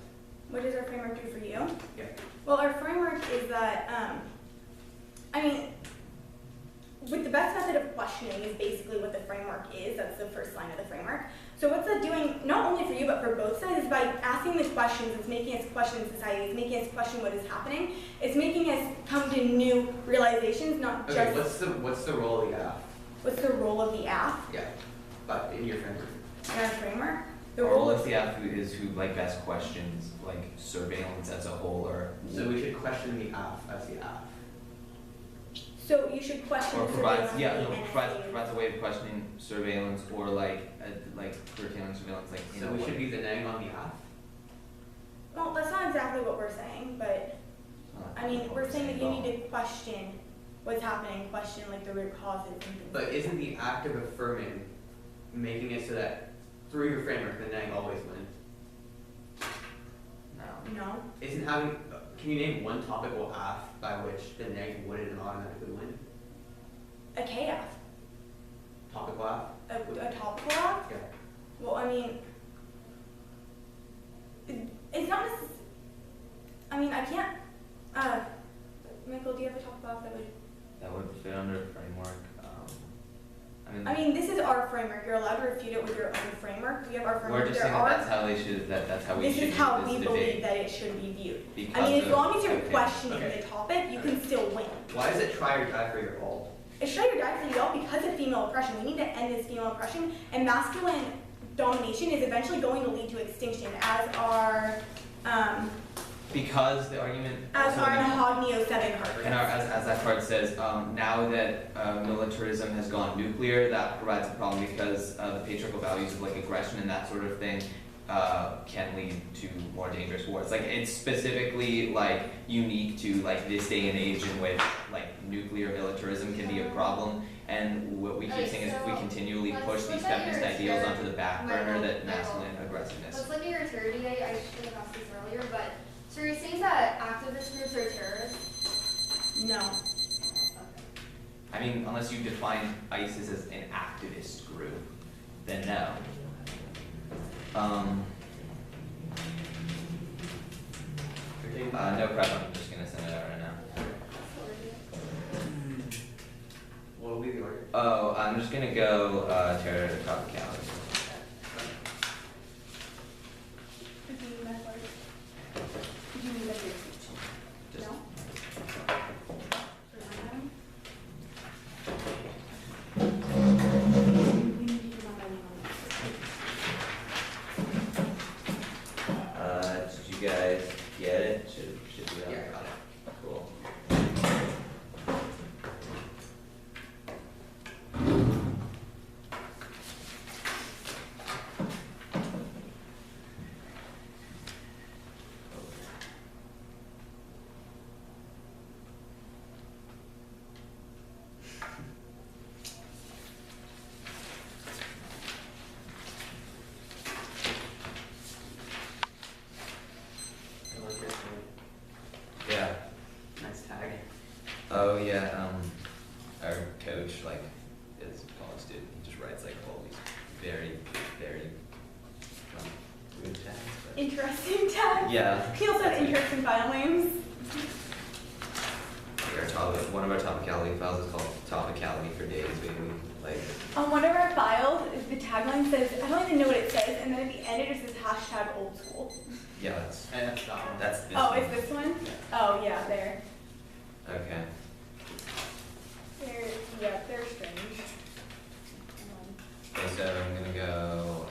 What does our framework do for you? Yeah. Well, our framework is that, with the best method of questioning is basically what the framework is. That's the first line of the framework. So what's that doing, not only for you, but for both sides, is by asking the questions, it's making us question society, it's making us question what is happening. It's making us come to new realizations, not just... Okay, what's the role of the AF? What's the role of the AF Yeah, but in your framework. in our framework? The The role role of of the AF is who like best questions like surveillance as a whole, or So we should question the AF as the AF. So you should question or the provides surveillance of the provides a way of questioning surveillance, or like curtailing surveillance like in So a we way. should be the neg on the AF? Well, that's not exactly what we're saying, but we're saying that you need to question what's happening, question like the root causes and things. But isn't the act of affirming making it so that through your framework the neg always wins? No. No. Isn't having, can you name one topical AF by which the neg wouldn't automatically win? A KF. Topical AF? A topical AF? Yeah. Well, it's not necessarily, I can't, Michael, do you have a topical AF that would? Fit under a framework. This is our framework. You're allowed to refute it with your own framework. We have our framework. We're just saying that's how they should. That's how we This should. is how do we this believe debate. that it should be viewed. Because as long as you're okay. questioning Okay. the topic, you can still win. Why is it try or die for your all? It's try or die for y'all because of female oppression. We need to end this female oppression, and masculine domination is eventually going to lead to extinction, as our Because the argument. as also our makes- Nahagnio 7 card. And as that card says, now that militarism has gone nuclear, that provides a problem because the patriarchal values of like aggression and that sort of thing can lead to more dangerous wars. Like it's specifically like unique to like this day and age in which like nuclear militarism can be a problem. And what we keep saying is if we continually let's push these look at feminist your ideals tier. onto the back burner, that masculine aggressiveness. Let's look at your tier today. I should have asked this earlier, but so you're saying that activist groups are terrorists? No. Unless you define ISIS as an activist group, then no. No prep, I'm just gonna send it out right now. What will be the order? Oh, I'm just gonna go tear it across the calendar. Just did you guys get it? Should be on. Yeah, I got it. Cool. very, very weird tags. But Interesting tag. yeah. He also has interesting file names. Like one of our topicality files is called topicality for days. Like On one of our files, the tagline says, I don't even know what it says, and then at the end it just says hashtag old school. yeah, that's And that's that one. that's this Oh, one. is this one? Oh, yeah, there. Okay. They're strange. Okay, so I'm gonna go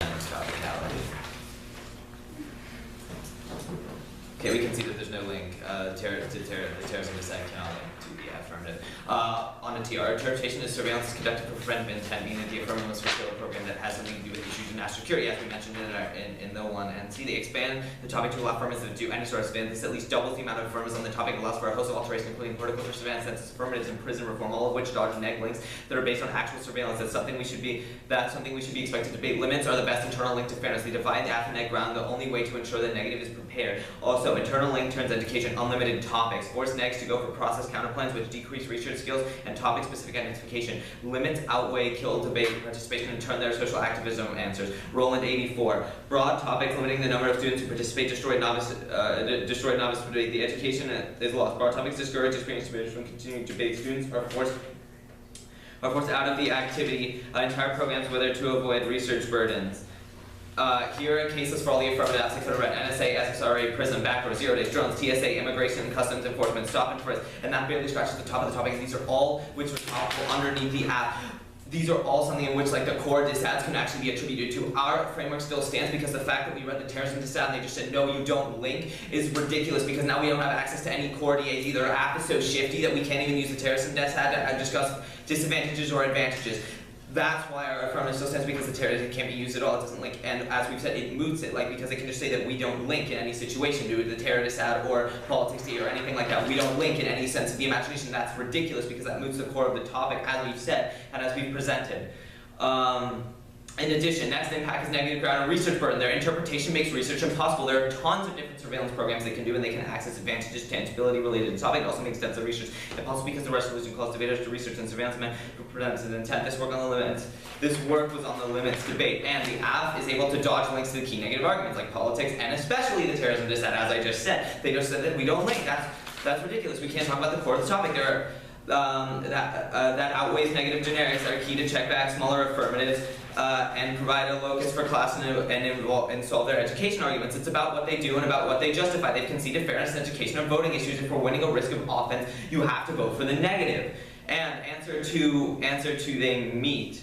topicality. Okay, we can see that there's no link. The terrorism dissent cannot link to the affirmative. On a TR, interpretation is surveillance is conducted for preventive intent, meaning that the affirmative must fulfill a program that has something to do with issues of national security, as we mentioned in the 1 and C. They expand the topic to allow affirmatives that do any sort of surveillance. This at least doubles the amount of affirmatives on the topic, allows for a host of alterations, including vertical surveillance, census affirmatives, and prison reform, all of which dodge neg links that are based on actual surveillance. That's something we should be expected to debate. Limits are the best internal link to fairness. They define the AF and neg ground, the only way to ensure that negative is prepared. Also, internal link turns education unlimited topics. Force negs to go for process counterplans, which decrease research skills and topic-specific identification. Limits outweigh kill debate participation and turn their social activism answers. Roland 84. Broad topics limiting the number of students who participate destroyed novice debate. The education is lost. Broad topics discourage experienced debaters from continuing debate. Students are forced out of the activity. Entire programs whether to avoid research burdens. Here are cases for all the affirmative aspects that are read: NSA, SSRA, prison, backdoor, 0 days, drones, TSA, immigration, customs enforcement, stop and frisk, and that barely scratches the top of the topic. These are all which are topical underneath the app. These are all something in which like the core disads can actually be attributed to. Our framework still stands because the fact that we read the terrorism disad and they just said no, you don't link is ridiculous, because now we don't have access to any core DAs either. Our app is so shifty that we can't even use the terrorism disad to discuss disadvantages or advantages. That's why our affirmative still stands, because the terrorism can't be used at all. It doesn't link, and as we've said, it moots it, like because they can just say that we don't link in any situation due to the terrorist ad or politics or anything like that. We don't link in any sense of the imagination. That's ridiculous because that moots the core of the topic, as we've said and as we've presented. In addition, next impact is negative ground and research burden. Their interpretation makes research impossible. There are tons of different surveillance programs they can do, and they can access advantages, tangibility related to the topic. It also makes extensive research impossible because the resolution calls debaters to research and surveillance meant for preventive intent. This work was on the limits debate, and the app is able to dodge links to the key negative arguments like politics and especially the terrorism dissent, as I just said. They just said that we don't link. That's ridiculous. We can't talk about the core of the topic. There are that outweighs negative generics that are key to check back smaller affirmatives and provide a locus for class and solve their education arguments. It's about what they do and about what they justify. They've conceded fairness in education or voting issues. If we're winning a risk of offense, you have to vote for the negative. And answer to they meet.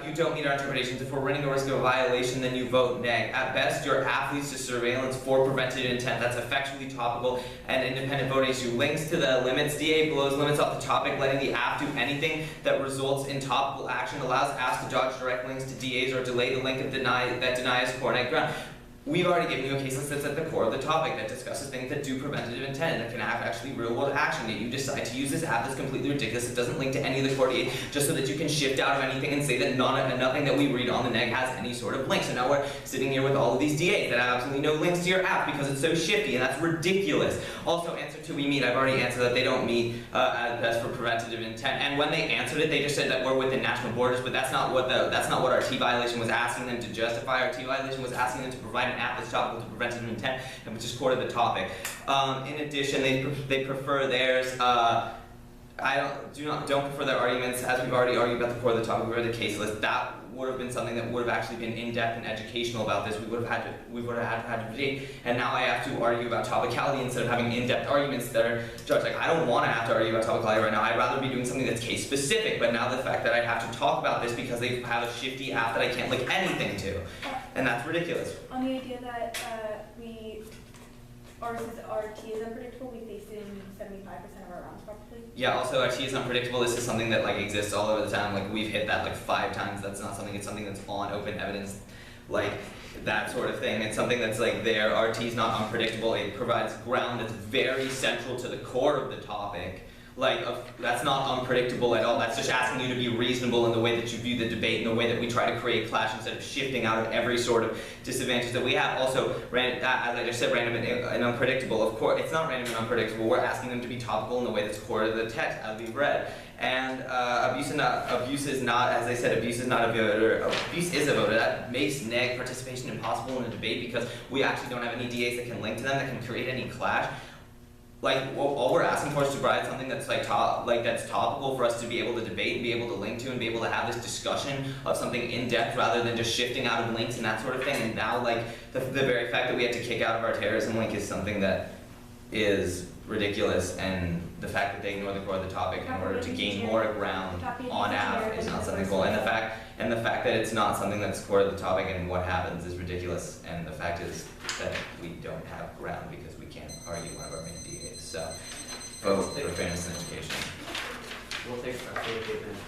You don't meet our interpretations. If we're running a risk of a violation, then you vote neg. At best, your app leads to surveillance for preventative intent. That's effectually topical and independent vote issue. Links to the limits. DA blows limits off the topic, letting the app do anything that results in topical action. Allows apps to dodge direct links to DAs or delay the link that denies core neg ground. We've already given you a case list that's at the core of the topic that discusses things that do preventative intent, that can have actually real-world action. Yet you decide to use this app that's completely ridiculous. It doesn't link to any of the core DAs, just so that you can shift out of anything and say that nothing that we read on the neg has any sort of link. So now we're sitting here with all of these DAs that have absolutely no links to your app because it's so shifty, and that's ridiculous. Also, answer to we meet. I've already answered that they don't meet at best for preventative intent. And when they answered it, they just said that we're within national borders, but that's not what our T violation was asking them to justify. Our T violation was asking them to provide an app that's topical to preventative intent, and which is core to the topic. In addition, they prefer theirs. Don't prefer their arguments, as we've already argued about the core of the topic. We read the case list. That would have been something that would have actually been in-depth and educational about this. We would have had to debate, and now I have to argue about topicality instead of having in-depth arguments that are judged. Like, I don't want to have to argue about topicality right now. I'd rather be doing something that's case-specific. But now the fact that I have to talk about this because they have a shifty app that I can't link anything to, and that's ridiculous. On the idea that ours is RT is unpredictable, we face it in 75% of our rounds probably. Yeah, also RT is unpredictable. This is something that like exists all over the time. Like, we've hit that like 5 times. That's not something, it's something that's on open evidence, like that sort of thing. It's something that's like there. RT is not unpredictable. It provides ground that's very central to the core of the topic. that's not unpredictable at all. That's just asking you to be reasonable in the way that you view the debate, in the way that we try to create clash instead of shifting out of every sort of disadvantage that we have. Also, as I just said, random and unpredictable. Of course, it's not random and unpredictable. We're asking them to be topical in the way that's core to the text, as we've read. And abuse is not, as I said, abuse is not a voter. Abuse is a voter. That makes neg participation impossible in a debate because we actually don't have any DAs that can link to them that can create any clash. All we're asking for is to provide something that's that's topical for us to be able to debate and be able to link to and be able to have this discussion of something in depth rather than just shifting out of links and that sort of thing. And now the very fact that we had to kick out of our terrorism link is something that is ridiculous, and the fact that they ignore the core of the topic in order to gain more ground on app is not something cool. And the fact that it's not something that's core to the topic and what happens is ridiculous. And the fact is that we don't have ground because we can't argue one of our main DAs. So vote for fairness in education. We'll take 8 minutes.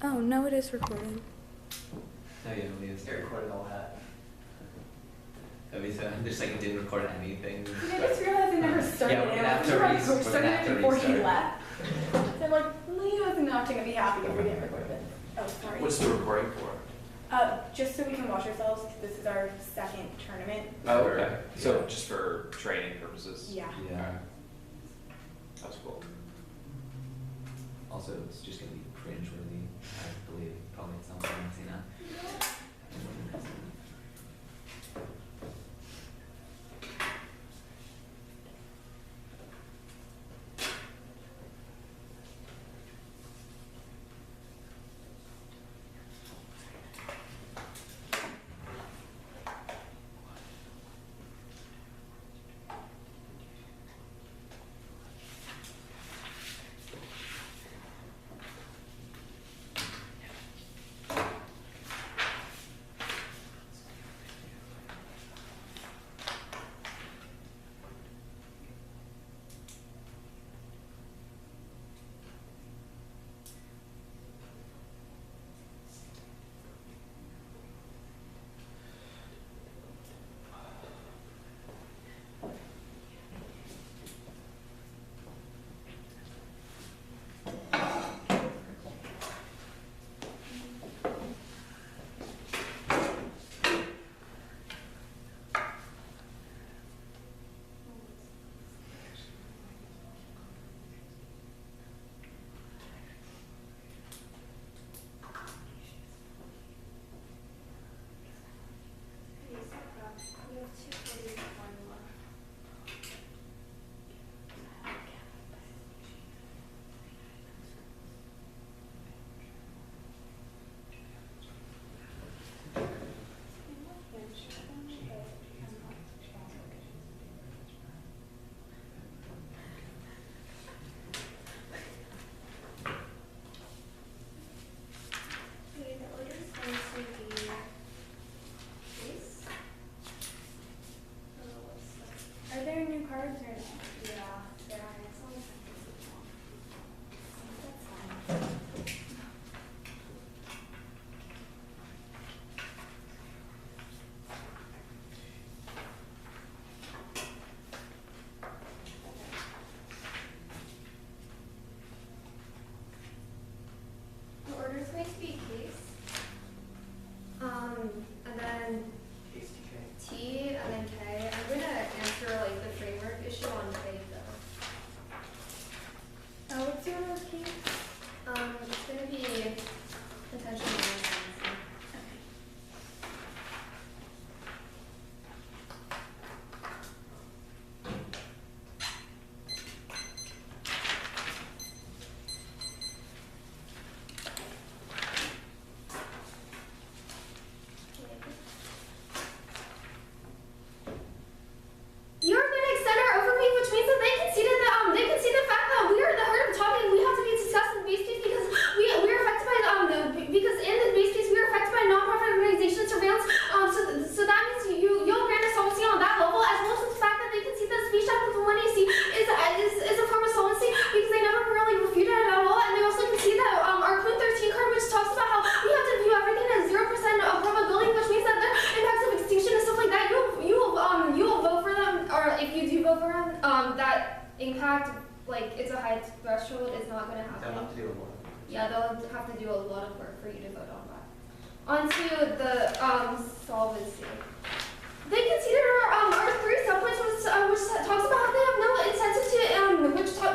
Oh, no, it is recording. Oh yeah, it is. It recorded all that. That'd be so. Just it didn't record anything. I just realized I never started Yeah, we're it. gonna have to I we're started gonna it have to before he restart. left. So I'm like, Leo's not going to be happy if we didn't record it. Oh, sorry. What's the recording for? Just so we can watch ourselves, 'cause this is our second tournament. Oh, okay. So just for training purposes? Yeah. Yeah. That's cool. Also, it's just gonna be cringe-worthy, I believe, probably at some point I've seen that. Are there new cards or no? Yeah, there are. It's only that's fine. The order is going to be case. And then T and then K. I'm gonna answer like the framework issue on K though. Oh, what's your order key? It's gonna be potentially more fancy. You're going to extend our overview, which means that they can see the fact that we are the heart of the topic and we have to be discussed in the base case because we're affected by because in the base case we are affected by nonprofit organization surveillance. So that means you'll grant us solvency on that level, as well as the fact that they can see that speech act with 1AC is a form of solvency because they never really refuted it at all, and they also can see that our Clue 13 card, which talks about how we have to view everything as 0% probability, which means that the impacts of extinction and stuff like that, you will vote for them, or if you do vote for them, that impact, like, it's a high threshold, it's not going to happen. They'll have to do a lot. Yeah, they'll have to do a lot of work for you to vote on that. On to the solvency. They consider our three subpoints, which talks about how they have no incentive to,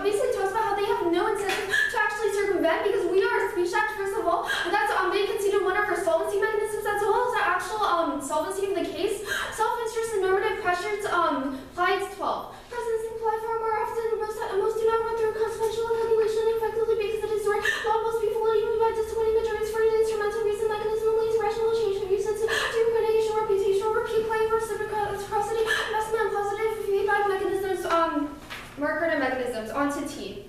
basically talks about how they have no incentive to actually circumvent because we are a speech act, first of all. And that's, they consider one of our solvency mechanisms as well as the actual solvency of the case. Self-interest and normative pressures apply to 12. Presidents apply far more often, most do not run through consequential calculation effectively because it is where law must be fully used by disappointing majorities for an instrumental reason mechanism leads to rationalization, uses to reputation, repeat claim, reciprocity, investment, and positive feedback mechanisms, Markert mechanisms. On to T.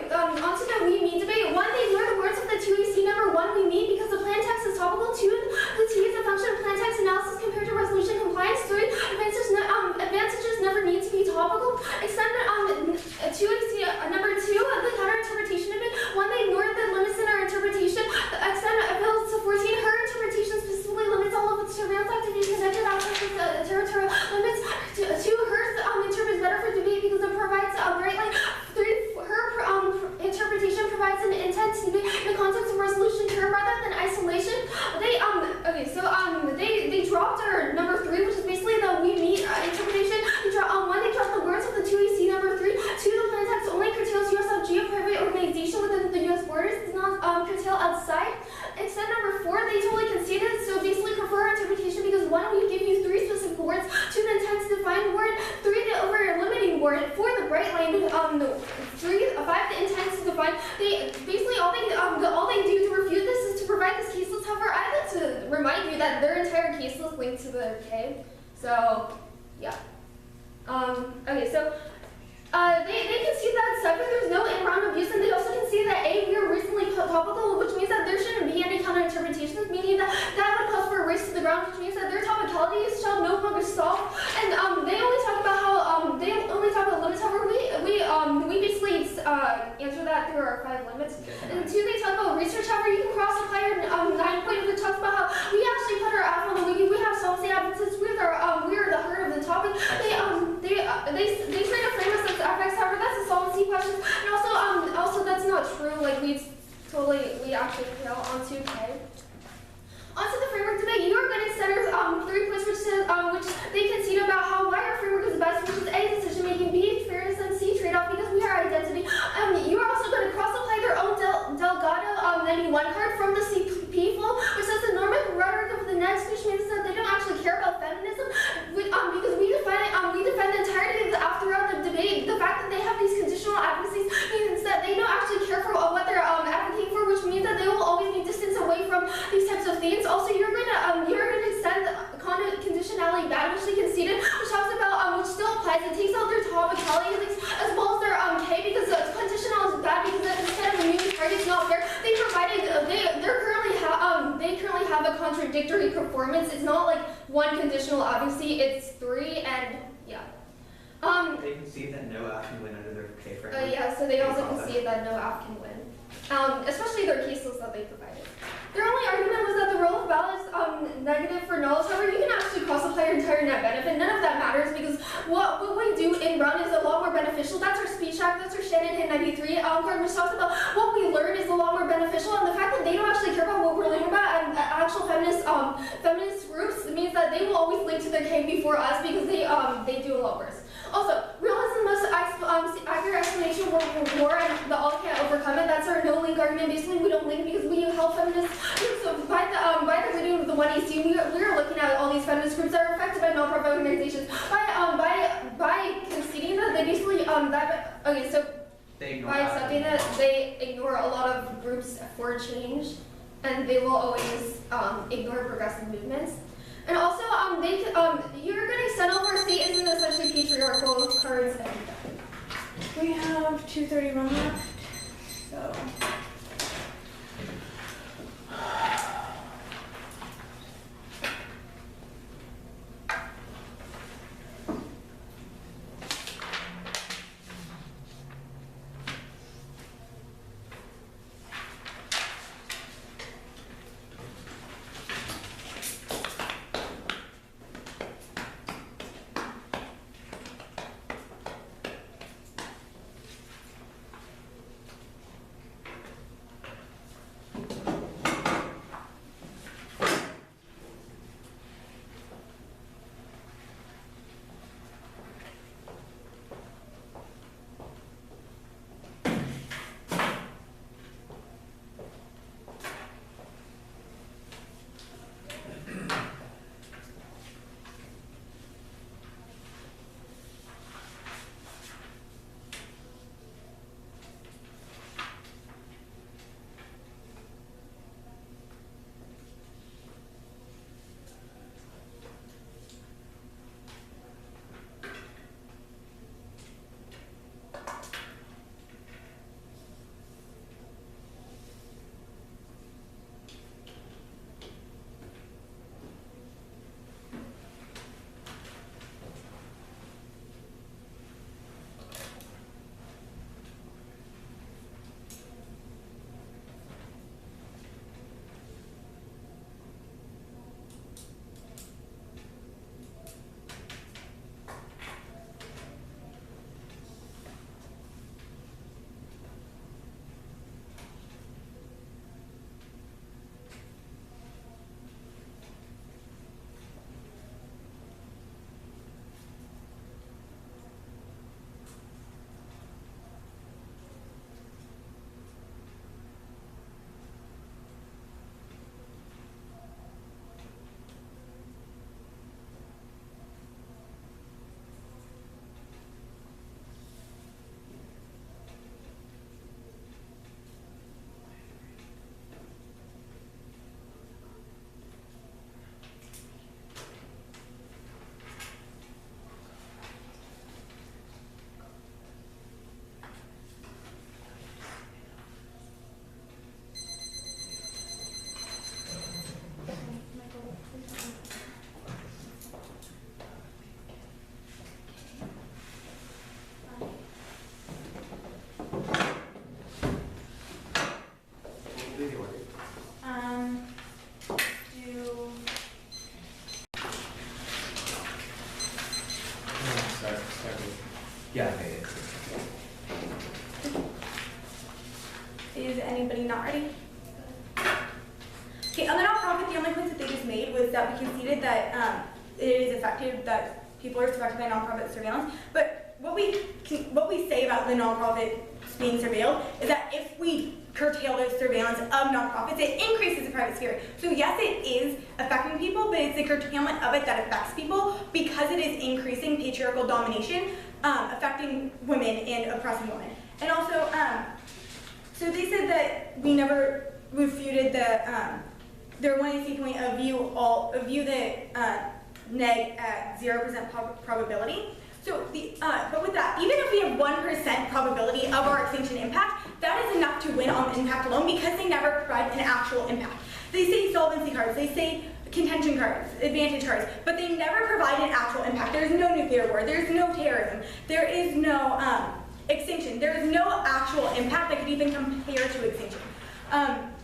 On to the we me debate. One, they ignore the words of the T they totally conceded. So basically, prefer interpretation because one, we give you 3 specific words, 2, the intent to define word, 3, the over limiting word, 4, the bright line, 3, 5, the intent to define. They basically all they do to refute this is to provide this case list. However, I'd like to remind you that their entire case list linked to the K. So, yeah. Okay, so they concede that 7, there's no in-round abuse, and they also concede that 8, we are recently topical, which means that there shouldn't be any counter-interpretations, meaning that would cause for a race to the ground, which means that their topicality shall no longer stop. And they only talk about how limits. However, we basically answer that through our 5 limits. And 2, they talk about research. However, you can cross-apply your 9 point, which talks about how we actually put our F on the wiki. We have self-state evidences. We are the heart of the topic. They try to frame us as FX. However, that's a solvency question. And also that's not true. Like we actually fail on 2K. Onto the framework debate, you are going to consider 3 points which they concede about how why our framework is best, which is A, decision making, B, fairness, and C, trade-off because we are identity. You are also going to cross-apply their own Delgado 91 card from the CP flow, which says the normative rhetoric of the next, which means that they don't actually care about feminism, because we defend the entirety of the throughout the debate. The fact that they have these conditional advocacies means that they don't actually care for what they're advocating for, which means that they will always be distanced away from these types of themes. Also, you're going to extend the conditionality bad, which they conceded, which talks about which still applies. It takes out their topicality as well as their K because the conditional is bad because instead of a new target, it's not fair. They currently have a contradictory performance. It's not like one conditional advocacy. It's 3 and yeah. They concede that no app can win under their K framework. Yeah, so they also concede that no app can win, especially their case list that they provided. Their only argument was that the role of ballot is negative for nulls. However, you can actually cross-apply your entire net benefit. None of that matters because what we do in run is a lot more beneficial. That's our speech act, that's our Shannon 93 card, which talks about what we learn is a lot more beneficial, and the fact that they don't actually care about what we're learning about and actual feminist groups means that they will always link to their K before us because they do a lot worse. Also, realism most accurate explanation of war and the all can't overcome it. That's our no link argument. Basically, we don't link because we help feminists. So by the reading of the 1AC, we are looking at all these feminist groups that are affected by non-profit organizations. By conceding that, they basically by accepting that, they ignore a lot of groups for change, and they will always ignore progressive movements. And also, you're going to extend over state isn't essentially patriarchal cards. We have 231 left, so. Yeah, okay. Is anybody not ready? Okay, on the nonprofit, the only points that they just made was that we conceded that it is effective, that people are affected by nonprofit surveillance. But what we say about the nonprofit being surveilled is that if we curtail the surveillance of nonprofits, it increases the private sphere. So yes, it is affecting people, but it's the curtailment of it that affects people because it is increasing patriarchal domination, affecting women and oppressing women. And also, so they said that we never refuted their 1AC point of view the neg at 0% probability. So, but with that, even if we have 1% probability of our extinction impact, that is enough to win on impact alone because they never provide an actual impact. They say solvency cards, they say contention cards, advantage cards, but they never provide an actual impact. There's no nuclear war, there's no terrorism, there is no extinction, there is no actual impact that could even compare to extinction.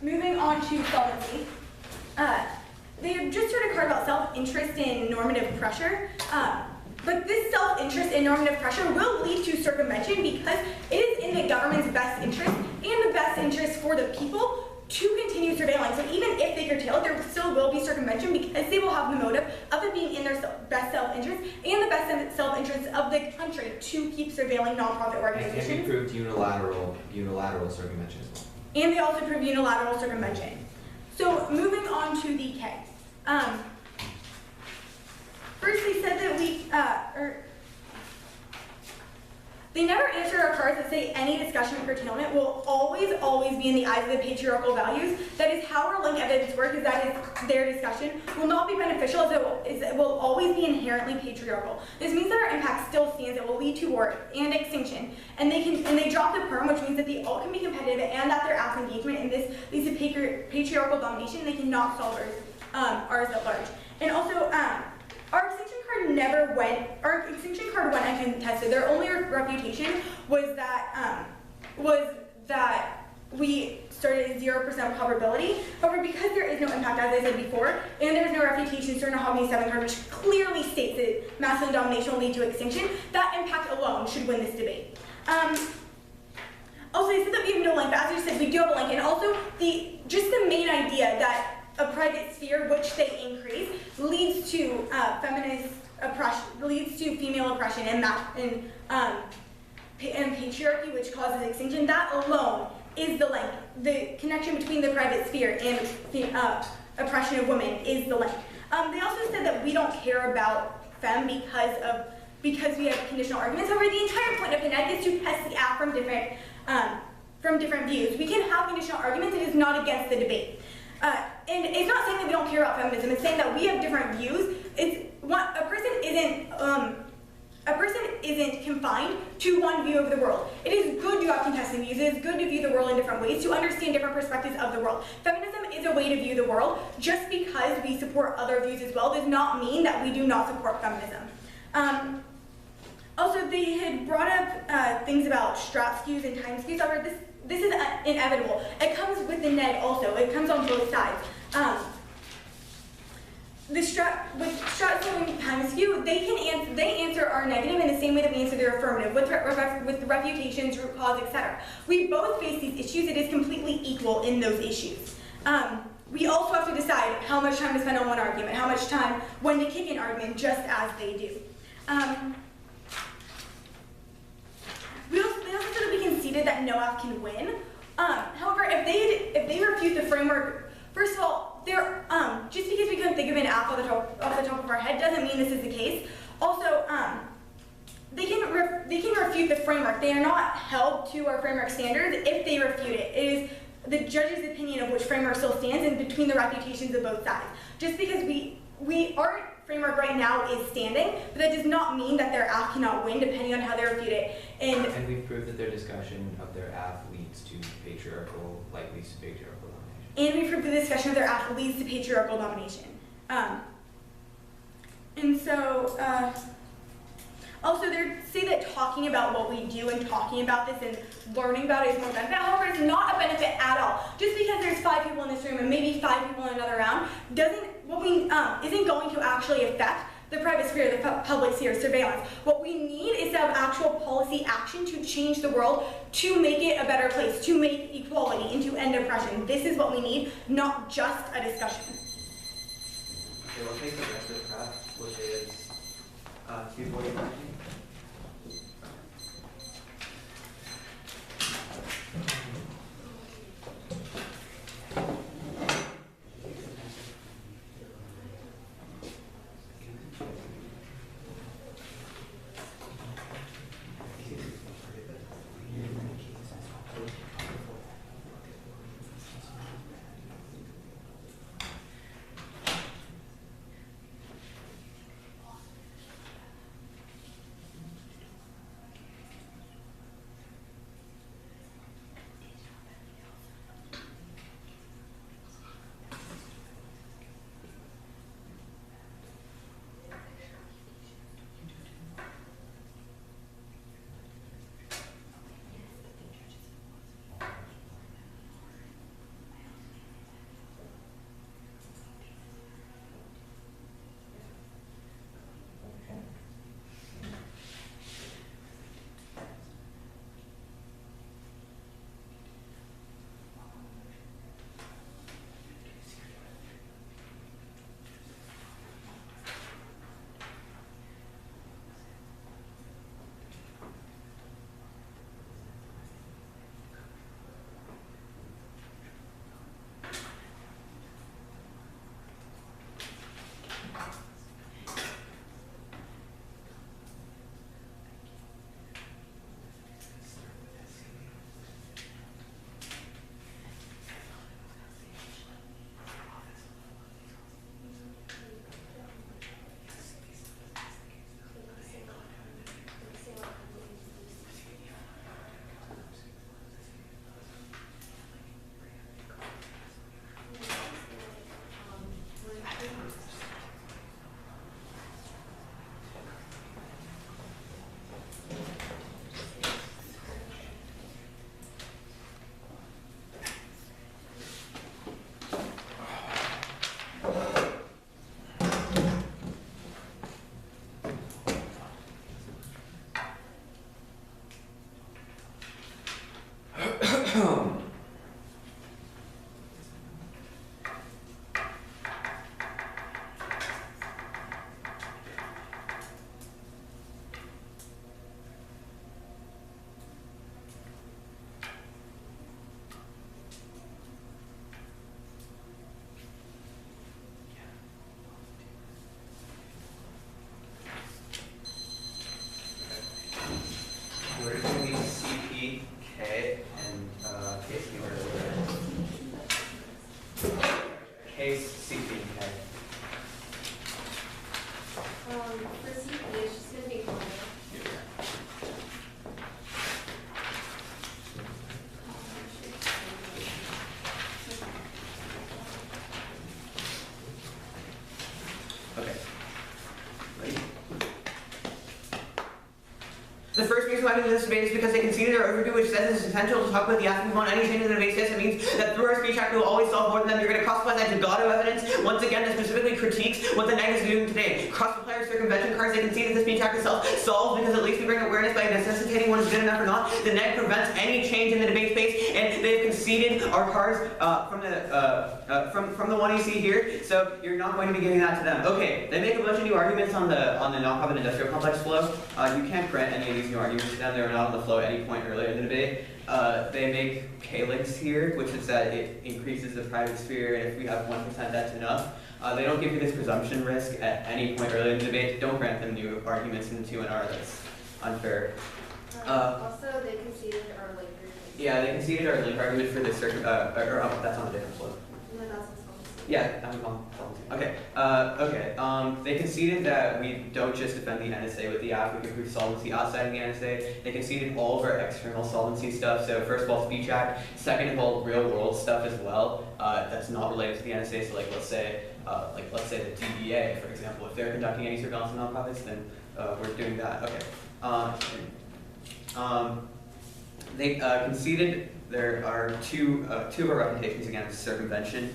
Moving on to solvency. They have just heard a card about self-interest in normative pressure. But this self-interest in normative pressure will lead to circumvention because it is in the government's best interest and the best interest for the people to continue surveillance. So even if they curtail it, there still will be circumvention because they will have the motive of it being in their best self-interest and the best self-interest of the country to keep surveilling nonprofit organizations. And we proved unilateral circumvention as well. And they also proved unilateral circumvention. So moving on to the K. First, they said that they never answered our cards that say any discussion of curtailment will always be in the eyes of the patriarchal values. That is how our link evidence works, is that is their discussion will not be beneficial as it will always be inherently patriarchal. This means that our impact still stands, it will lead to war and extinction. And they drop the perm, which means that the alt can be competitive and that their ass engagement in this leads to patriarchal domination, and they cannot solve ours at large. And also, our extinction card went uncontested. Their only refutation was that we started at 0% probability. However, because there is no impact, as I said before, and there's no refutation to Mahogany 7 card, which clearly states that masculine domination will lead to extinction, that impact alone should win this debate. Also, they said that we have no link, but as I said, we do have a link, and also just the main idea that a private sphere, which they increase, leads to feminist oppression, leads to female oppression and patriarchy, which causes extinction. That alone is the link. The connection between the private sphere and the oppression of women is the link. They also said that we don't care about fem because we have conditional arguments. However, the entire point of Hernandez is to test the act from different views. We can have conditional arguments. It is not against the debate. And it's not saying that we don't care about feminism. It's saying that we have different views. A person isn't confined to one view of the world. It is good to have contesting views. It is good to view the world in different ways, to understand different perspectives of the world. Feminism is a way to view the world. Just because we support other views as well does not mean that we do not support feminism. Also, they had brought up things about strat skews and time skews. However, this is inevitable. It comes with the neg also. It comes on both sides. With strat skew and time skew, they answer our negative in the same way that we answer their affirmative, with refutations, root cause, etc. We both face these issues. It is completely equal in those issues. We also have to decide how much time to spend on one argument, how much time when to kick an argument, just as they do. They also said that we conceded that no F can win. However, if they refute the framework, first of all, just because we couldn't think of an app off the top of our head doesn't mean this is the case. Also, they can refute the framework. They are not held to our framework standards if they refute it. It is the judge's opinion of which framework still stands and between the refutations of both sides. Just because our framework right now is standing, but that does not mean that their app cannot win depending on how they refute it. And we've proved that their discussion of their app leads to patriarchal domination. And we proved the discussion of their app leads to patriarchal domination. And so, also they say that talking about what we do and talking about this and learning about it is more benefit. However, it's not a benefit at all. Just because there's 5 people in this room and maybe 5 people in another round isn't going to actually affect the private sphere, the public sphere, surveillance. What we need is to have actual policy action to change the world, to make it a better place, to make equality and to end oppression. This is what we need, not just a discussion. Okay, we'll take the rest of prep, which is 249. We're doing CP, K, and case number. Case CP, K. For CP, it's just gonna be one. Okay. Ready? The first reason why we do this debate is because they conceded our overdue, which says it's essential to talk about the aspect on any change in the debate system. It means that through our speech act we will always solve more than them. You're going to cross-apply that to Gatto evidence, once again, that specifically critiques what the neg is doing today. Cross-apply our circumvention cards, they concede that the speech act itself solves because at least we bring awareness by necessitating what is good enough or not. The neg prevents any change in the debate space, and they've conceded our cards from the one you see here, so you're not going to be giving that to them. Okay, they make a bunch of new arguments on the non-profit industrial complex flow. You can't grant any of these new arguments to them. They were not on the flow at any point earlier in the debate. They make K-links here, which is that it increases the private sphere, and if we have 1%, that's enough. They don't give you this presumption risk at any point earlier in the debate. Don't grant them new arguments in the 2NR. That's unfair. Also, they conceded our link argument. Yeah, they conceded our link argument for this that's on a different flow. No, that's what's called. Yeah, I'm on. Okay. They conceded that we don't just defend the NSA with the app, we can prove solvency outside of the NSA. They conceded all of our external solvency stuff. So first of all, Speech Act. Second of all, real world stuff as well. That's not related to the NSA. So let's say the DEA, for example, if they're conducting any surveillance on nonprofits, then we're doing that. Okay. They conceded there are two of our reputations against circumvention,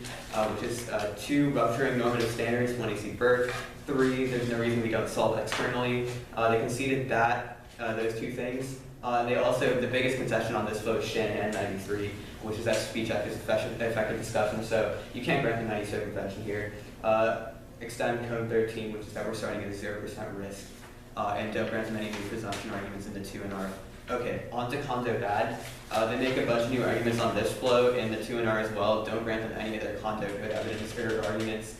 which is 2, rupturing normative standards when you see birth. 3, there's no reason we don't solve externally. They conceded that, those 2 things. They also, the biggest concession on this vote is Shanahan 93, which is that speech act is effective discussion, so you can't grant the 90 circumvention here. Extend code 13, which is that we're starting at a 0% risk, and don't grant them any new presumption arguments in the 2 and R. Okay, on to condo bad. They make a bunch of new arguments on this flow in the 2 and R as well. Don't grant them any of their condo good evidence or arguments.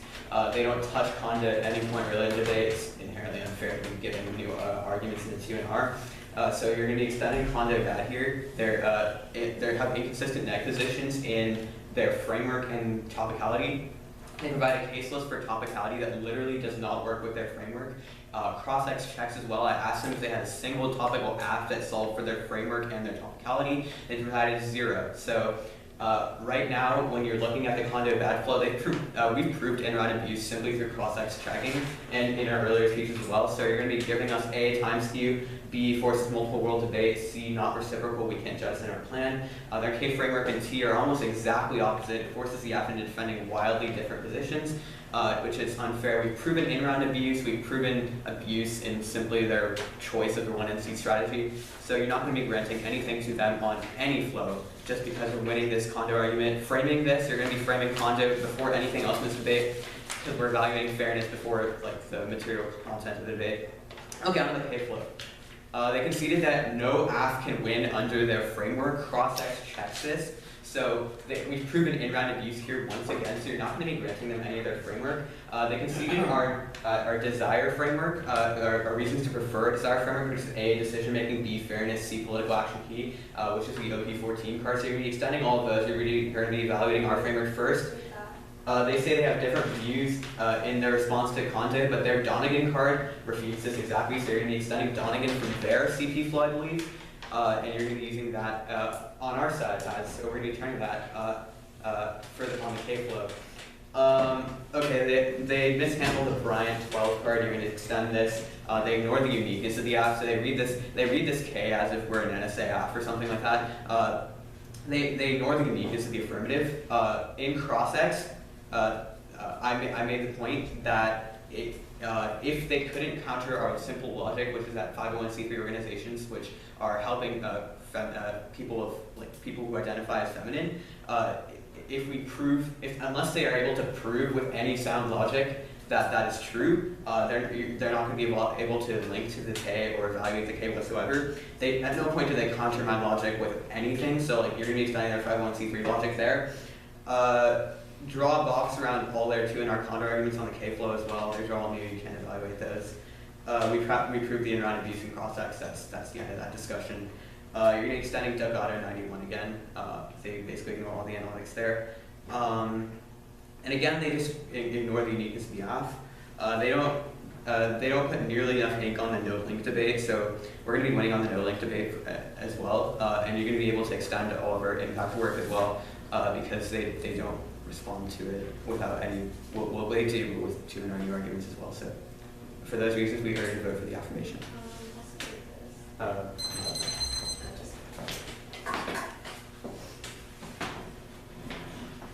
They don't touch condo at any point really in the debate. It's inherently unfair to give any new arguments in the 2 and R. So you're going to be extending condo bad here. They have inconsistent neg positions in their framework and topicality. They provide a case list for topicality that literally does not work with their framework. Cross-X checks as well. I asked them if they had a single topical app that solved for their framework and their topicality. They provided 0. So right now, when you're looking at the condo bad flow, we've proved in-round abuse simply through cross-X checking and in our earlier speeches as well. So you're going to be giving us A, time skew, B, forces multiple world debate, C, not reciprocal, we can't judge in our plan. Their K framework and T are almost exactly opposite. It forces the app into defending wildly different positions, which is unfair. We've proven in-round abuse, we've proven abuse in simply their choice of the 1NC strategy. So you're not going to be granting anything to them on any flow just because we're winning this condo argument. Framing this, you're going to be framing condo before anything else in this debate because we're evaluating fairness before like the material content of the debate. Okay, on to the K flow. They conceded that no AF can win under their framework. Cross-X checks this. So we've proven in-round abuse here once again, so you're not going to be granting them any of their framework. They conceded our desire framework, our reasons to prefer desire framework, which is A, decision-making, B, fairness, C, political action key, which is the OP14 card. So you're going to be extending all of those. You're going to be evaluating our framework first. They say they have different views in their response to Conte, but their Donegan card refutes this exactly, so you're going to be extending Donegan from their CP flow, I believe, and you're going to be using that on our side, guys, so we're going to be turning that further on the K flow. Okay, they mishandled the Bryant 12 card, you're going to extend this. They ignore the uniqueness of the app, so they read this K as if we're an NSA app or something like that. They ignore the uniqueness of the affirmative. In Cross-X, I made the point that if they couldn't counter our simple logic, which is that 501c3 organizations, which are helping people who identify as feminine, unless they are able to prove with any sound logic that that is true, they're not going to be able to link to the K or evaluate the K whatsoever. At no point do they counter my logic with anything, so like you're going to be extending their 501c3 logic there. Draw a box around all their 2 and R counter arguments on the K flow as well. These are all new, you can't evaluate those. We proved the in-round abuse in Cross-X, that's the end of that discussion. You're going to be extending Doug Goddard 91 again. They basically ignore all the analytics there. And again, they just ignore the uniqueness of the app. They don't put nearly enough ink on the no-link debate, so we're going to be winning on the no-link debate as well. And you're going to be able to extend all of our impact work as well because they don't respond to it without any, well they do with 2 and R new arguments as well. So for those reasons, we urge to vote for the affirmation.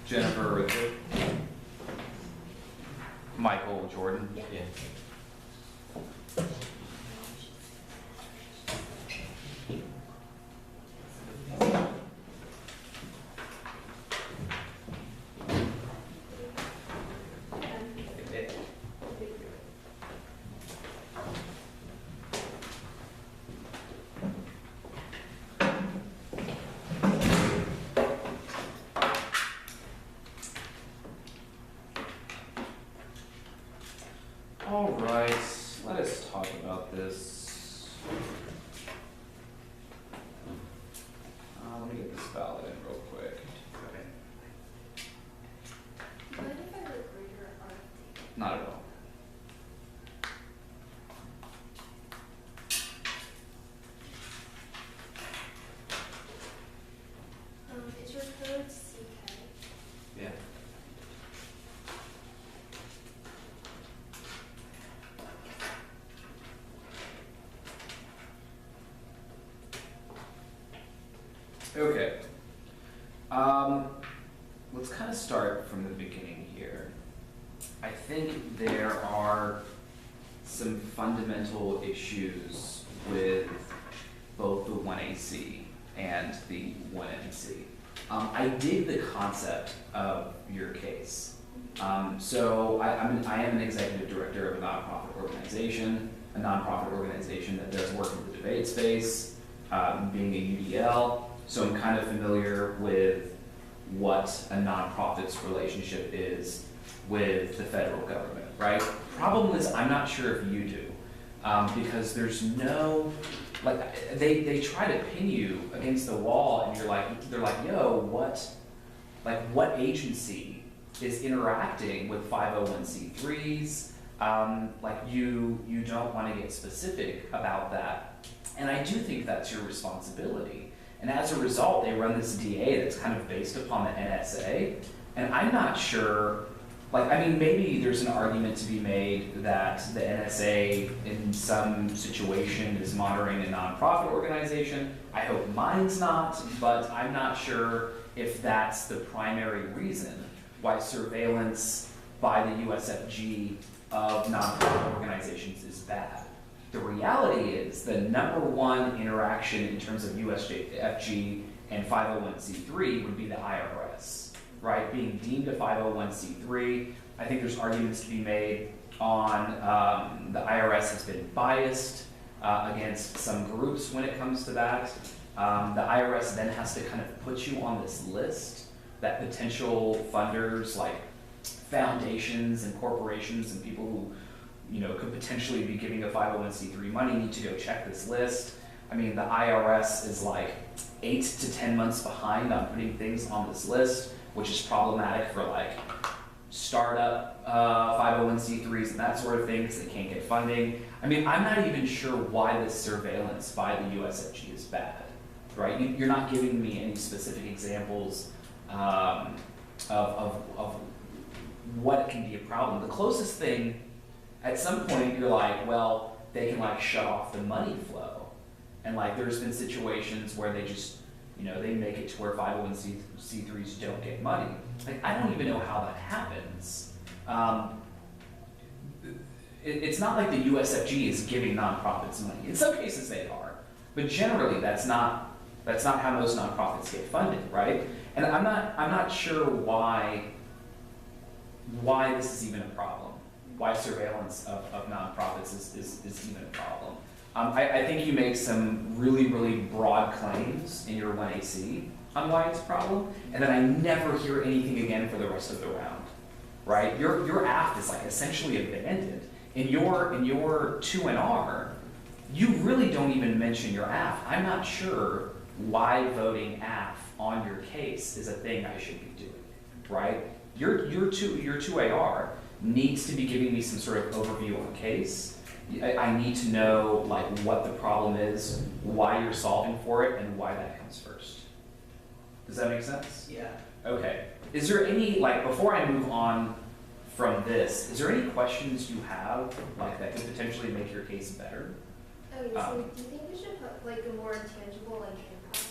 Jennifer Richard. Michael Jordan. Yeah. All right, let us talk about this. Let me get this ballot in real quick. What if I record your RFD? Not at all. Is your code CK? Yeah. Okay. awakening here. I think there are some fundamental issues with both the 1AC and the 1NC. I dig the concept of your case. So I am an executive director of a nonprofit organization that does work in the debate space, being a UDL. So I'm kind of familiar with what a nonprofit's relationship is with the federal government, right? Problem is, I'm not sure if you do, because there's no, like, they try to pin you against the wall, and they're like, yo, what agency is interacting with 501c3s? Like, you don't want to get specific about that, and I do think that's your responsibility. And as a result, they run this DA that's kind of based upon the NSA, and I'm not sure. Like, I mean, maybe there's an argument to be made that the NSA in some situation is monitoring a nonprofit organization. I hope mine's not, but I'm not sure if that's the primary reason why surveillance by the USFG of nonprofit organizations is bad. The reality is the #1 interaction in terms of USFG and 501c3 would be the IRS. Right, being deemed a 501c3, I think there's arguments to be made on the IRS has been biased against some groups when it comes to that. The IRS then has to kind of put you on this list that potential funders like foundations and corporations and people who, you know, could potentially be giving a 501c3 money need to go check this list. I mean, the IRS is like 8 to 10 months behind on putting things on this list, which is problematic for like startup 501c3s and that sort of thing because they can't get funding. I mean, I'm not even sure why this surveillance by the USFG is bad, right? You're not giving me any specific examples of what can be a problem. The closest thing, at some point you're like, well, they can like shut off the money flow. And like there's been situations where they just, you know, they make it to where 501c3s don't get money. Like, I don't even know how that happens. It's not like the USFG is giving nonprofits money. In some cases they are, but generally that's not how most nonprofits get funded, right? And I'm not sure why this is even a problem. Why surveillance of nonprofits is even a problem. I think you make some really, really broad claims in your 1AC on why it's a problem, and then I never hear anything again for the rest of the round, right? Your AF is like essentially abandoned. In your 2NR, you really don't even mention your AF. I'm not sure why voting AF on your case is a thing I should be doing, right? Your 2AR needs to be giving me some sort of overview on the case. I need to know like what the problem is, why you're solving for it, and why that comes first. Does that make sense? Yeah. Okay. Is there any, like, before I move on from this, is there any questions you have like that could potentially make your case better? Oh, yeah, so do you think we should put like a more tangible like impact?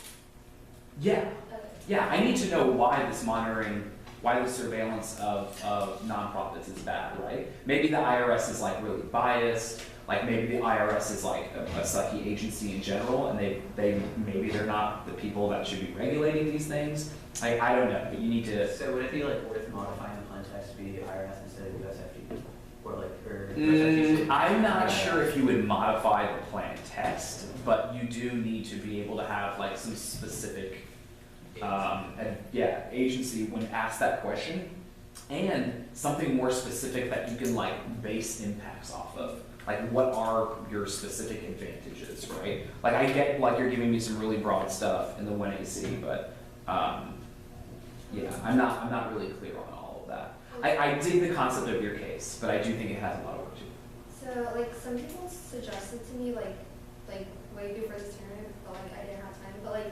Yeah. Okay. Yeah, I need to know why this monitoring, why the surveillance of nonprofits is bad, right? Maybe the IRS is like really biased, like maybe the IRS is like a sucky agency in general, and maybe they're not the people that should be regulating these things. I don't know, but you need to. So would it be like worth modifying the plan text to be the IRS instead of USFG? Or I'm not sure if you would modify the plan text, but you do need to be able to have like some specific agency when asked that question, and something more specific that you can like base impacts off of. Like, what are your specific advantages, right? Like, I get like you're giving me some really broad stuff in the 1AC, but yeah, I'm not really clear on all of that. I dig the concept of your case, but I do think it has a lot of work to do. So like some people suggested to me like way before this tournament, but like I didn't have time. But like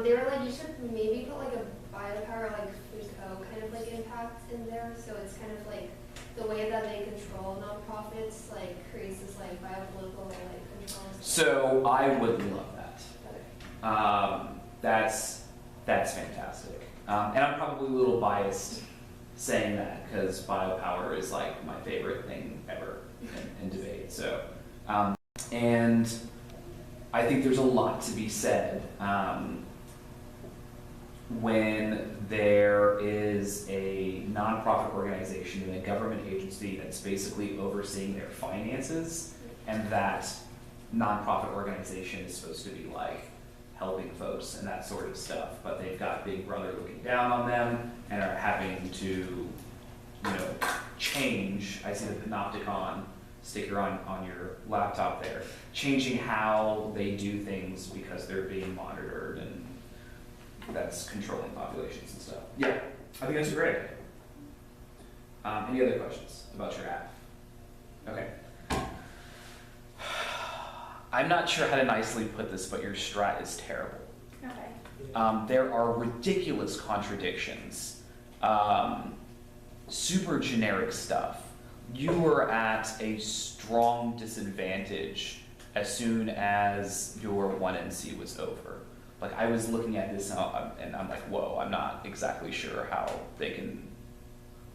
they were like you should maybe put like a buy the power like Fem K kind of like impact in there. So it's kind of like the way that they control nonprofits like creates this like biopolitical like control. So I would love that. Okay. That's fantastic. And I'm probably a little biased saying that because biopower is like my favorite thing ever in debate. So, and I think there's a lot to be said when there is a nonprofit organization and a government agency that's basically overseeing their finances, and that nonprofit organization is supposed to be like helping folks and that sort of stuff, but they've got Big Brother looking down on them and are having to, you know, change. I see the Panopticon sticker on your laptop there, changing how they do things because they're being monitored, and that's controlling populations and stuff. Yeah, I think that's great. Any other questions about your app? Okay. I'm not sure how to nicely put this, but your strat is terrible. Okay. There are ridiculous contradictions, super generic stuff. You were at a strong disadvantage as soon as your 1NC was over. Like, I was looking at this and I'm like, whoa, I'm not exactly sure how they can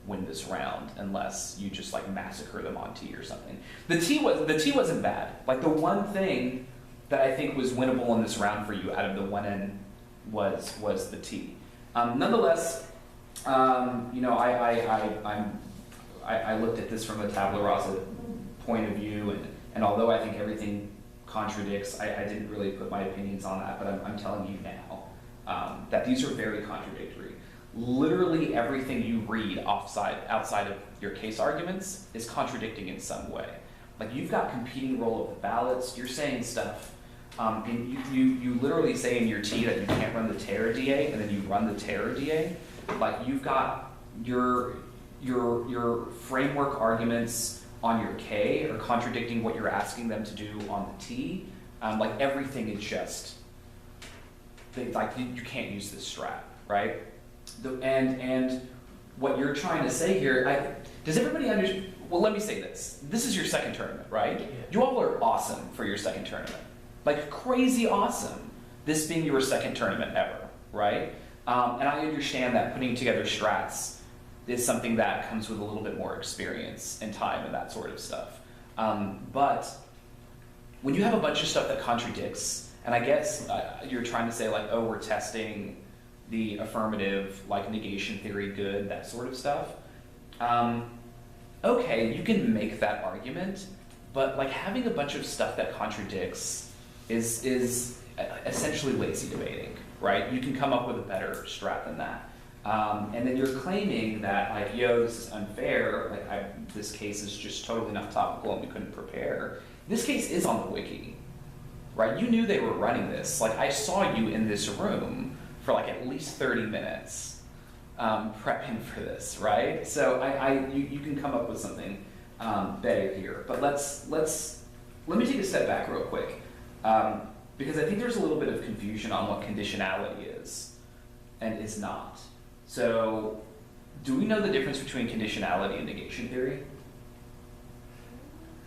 win this round unless you just like massacre them on T or something. The T wasn't bad. Like, the one thing that I think was winnable in this round for you out of the 1N was the T. Nonetheless, you know, I looked at this from a tabula rasa point of view, and although I think everything contradicts, I didn't really put my opinions on that, but I'm telling you now that these are very contradictory. Literally everything you read outside of your case arguments is contradicting in some way. Like, you've got competing role of the ballots, you're saying stuff, and you literally say in your T that you can't run the terror DA, and then you run the terror DA. Like, you've got your framework arguments on your K are contradicting what you're asking them to do on the T. Like, everything is just, like, you can't use this strat, right? And what you're trying to say here, does everybody understand? Well, let me say this. This is your second tournament, right? Yeah. You all are awesome for your second tournament. Like, crazy awesome. This being your second tournament ever, right? And I understand that putting together strats is something that comes with a little bit more experience and time and that sort of stuff. But when you have a bunch of stuff that contradicts, and I guess you're trying to say like, oh, we're testing the affirmative, like negation theory good, that sort of stuff. Okay, you can make that argument, but like having a bunch of stuff that contradicts is essentially lazy debating, right? You can come up with a better strat than that. And then you're claiming that like, yo, this is unfair, like this case is just totally not topical and we couldn't prepare. This case is on the wiki, right? You knew they were running this. Like, I saw you in this room for like at least 30 minutes prepping for this, right? So you can come up with something better here. But let me take a step back real quick, because I think there's a little bit of confusion on what conditionality is and is not. So, do we know the difference between conditionality and negation theory?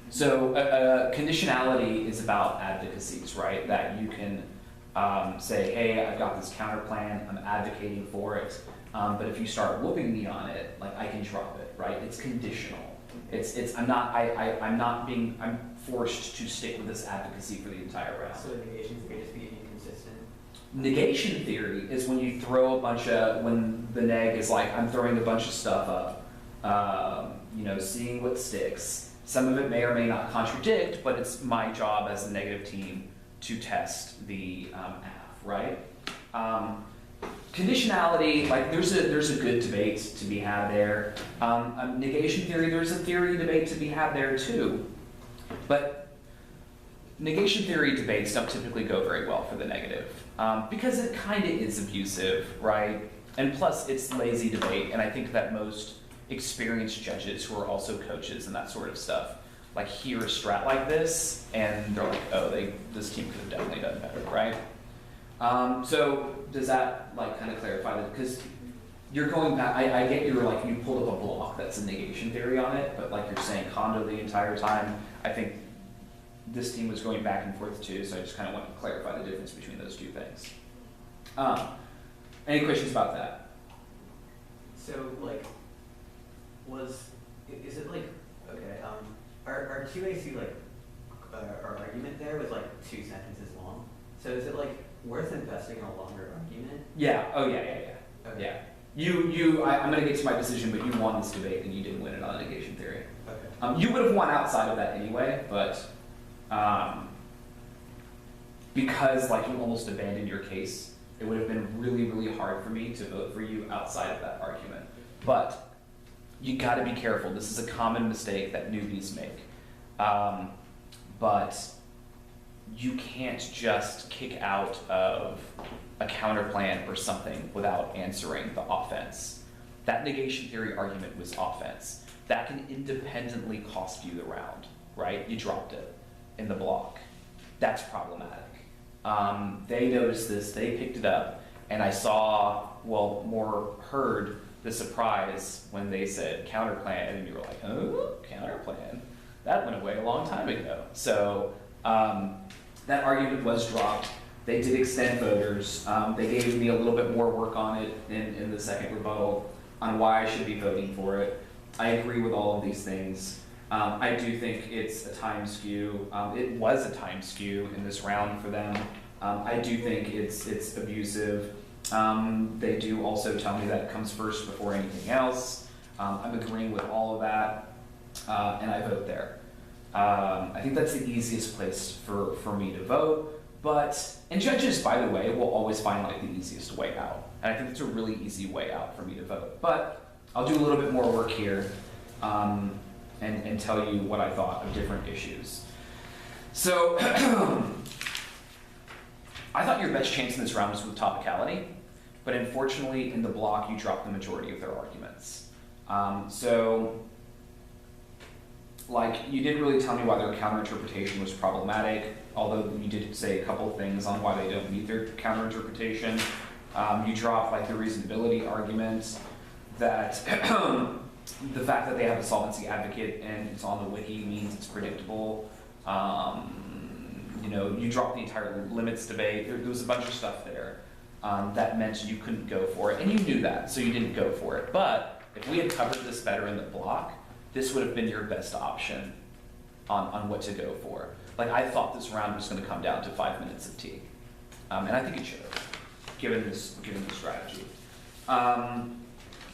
So, conditionality is about advocacies, right? That you can say, hey, I've got this counter plan, I'm advocating for it, but if you start whooping me on it, like I can drop it, right? It's conditional. I'm forced to stick with this advocacy for the entire round. So negation theory is being inconsistent. Negation theory is when you throw a bunch of, when the neg is like, I'm throwing a bunch of stuff up, seeing what sticks. Some of it may or may not contradict, but it's my job as the negative team to test the AF, right? Conditionality, like there's a good debate to be had there. Negation theory, there's a theory debate to be had there too. But negation theory debates don't typically go very well for the negative because it kind of is abusive, right? And plus it's lazy debate, and I think that most experienced judges who are also coaches and that sort of stuff like hear a strat like this and they're like, oh, this team could have definitely done better, right? So does that like kind of clarify that? Because you're going back, I get you're like, you pulled up a block that's a negation theory on it, but like you're saying condo the entire time. I think this team was going back and forth too, so I just kind of want to clarify the difference between those two things. Any questions about that? So like, 2AC like our argument there was like 2 sentences long. So is it like worth investing in a longer argument? Yeah. Oh yeah. Okay. Yeah. I'm going to get to my decision, but you won this debate and you didn't win it on negation theory. Okay. You would have won outside of that anyway, but because like you almost abandoned your case, it would have been really, really hard for me to vote for you outside of that argument. But you got to be careful. This is a common mistake that newbies make. But you can't just kick out of a counterplan or something without answering the offense. That negation theory argument was offense. That can independently cost you the round, right? You dropped it in the block. That's problematic. They noticed this, they picked it up, and I saw, well, more heard the surprise when they said counterplan, and you were like, oh, counterplan? That went away a long time ago. So that argument was dropped. They did extend voters. They gave me a little bit more work on it in the second rebuttal on why I should be voting for it. I agree with all of these things. I do think it's a time skew. It was a time skew in this round for them. I do think it's abusive. They do also tell me that it comes first before anything else. I'm agreeing with all of that, and I vote there. I think that's the easiest place for me to vote. And judges, by the way, will always find like the easiest way out. And I think it's a really easy way out for me to vote. But I'll do a little bit more work here and tell you what I thought of different issues. So I thought your best chance in this round was with topicality, but unfortunately in the block you dropped the majority of their arguments. Like, you didn't really tell me why their counterinterpretation was problematic, although you did say a couple things on why they don't meet their counterinterpretation. You dropped like the reasonability argument that the fact that they have a solvency advocate and it's on the wiki means it's predictable. You dropped the entire limits debate. There was a bunch of stuff there that meant you couldn't go for it, and you knew that, so you didn't go for it. But if we had covered this better in the block, this would have been your best option on what to go for. Like, I thought this round was going to come down to 5 minutes of tea, and I think it should have, given this strategy.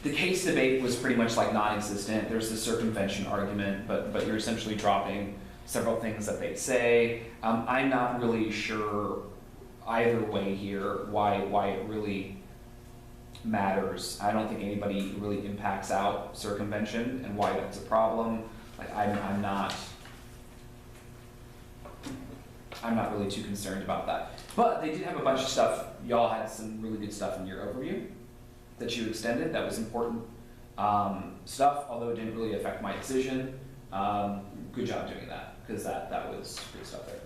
The case debate was pretty much like non-existent. There's the circumvention argument, but you're essentially dropping several things that they say. I'm not really sure either way here why it really matters. I don't think anybody really impacts out circumvention and why that's a problem. Like, I'm not really too concerned about that. But they did have a bunch of stuff. Y'all had some really good stuff in your overview that you extended. That was important stuff, although it didn't really affect my decision. Good job doing that, because that was good stuff there.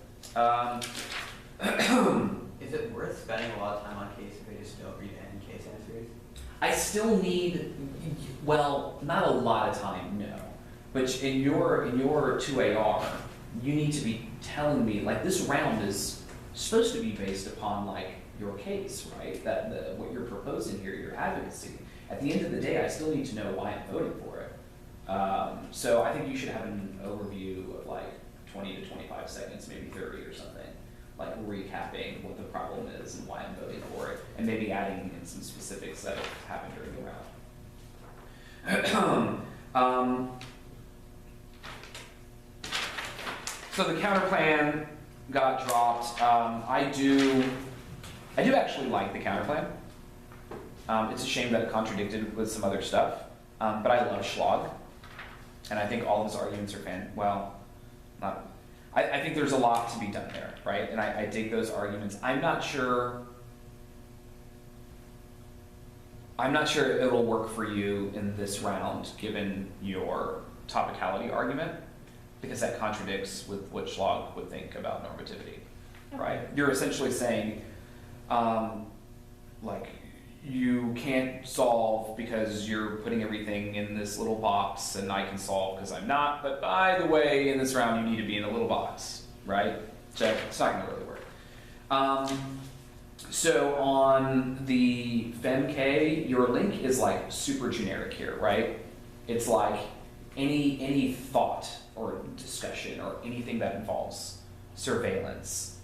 Is it worth spending a lot of time on case if I just don't read any case answers? I still need, well, not a lot of time, no. But in your 2AR, you need to be telling me, like, this round is supposed to be based upon, like, your case, right? What you're proposing here, your advocacy. At the end of the day, I still need to know why I'm voting for it. So I think you should have an overview of like 20 to 25 seconds, maybe 30 or something, like recapping what the problem is and why I'm voting for it, and maybe adding in some specifics that have happened during the round. So the counter plan got dropped. I do actually like the counter plan. It's a shame that it contradicted with some other stuff, but I love Schlag, and I think all of his arguments are I think there's a lot to be done there, right? And I dig those arguments. I'm not sure it'll work for you in this round, given your topicality argument, because that contradicts with what Schlag would think about normativity, right? You're essentially saying, like, you can't solve because you're putting everything in this little box, and I can solve because I'm not, but by the way, in this round you need to be in a little box, right? So it's not going to really work. So on the Fem K, your link is like super generic here, right? It's like, any thought or discussion or anything that involves surveillance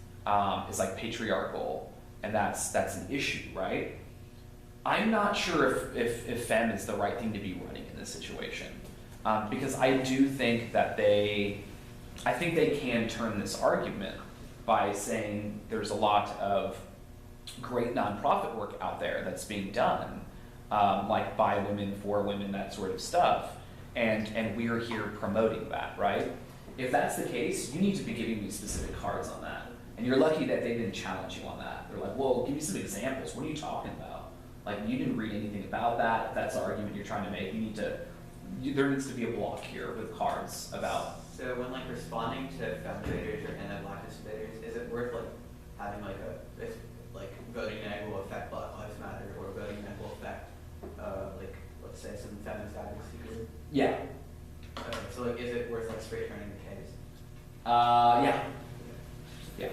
is like patriarchal, and that's an issue, right? I'm not sure if Fem is the right thing to be running in this situation, because I do think that I think they can turn this argument by saying there's a lot of great nonprofit work out there that's being done, like by women, for women, that sort of stuff, and we're here promoting that, right? If that's the case, you need to be giving me specific cards on that. And you're lucky that they didn't challenge you on that. They're like, well, give me some examples. What are you talking about? Like, you didn't read anything about that. If that's the argument you're trying to make, there needs to be a block here with cards about. So when like responding to femme debaters or anti-blackness debaters, is it worth like having like if like voting neg will affect Black Lives Matter or voting neg will affect like let's say some feminist advocacy group? Yeah. Okay, so like is it worth like straight turning the case? Yeah. Yeah.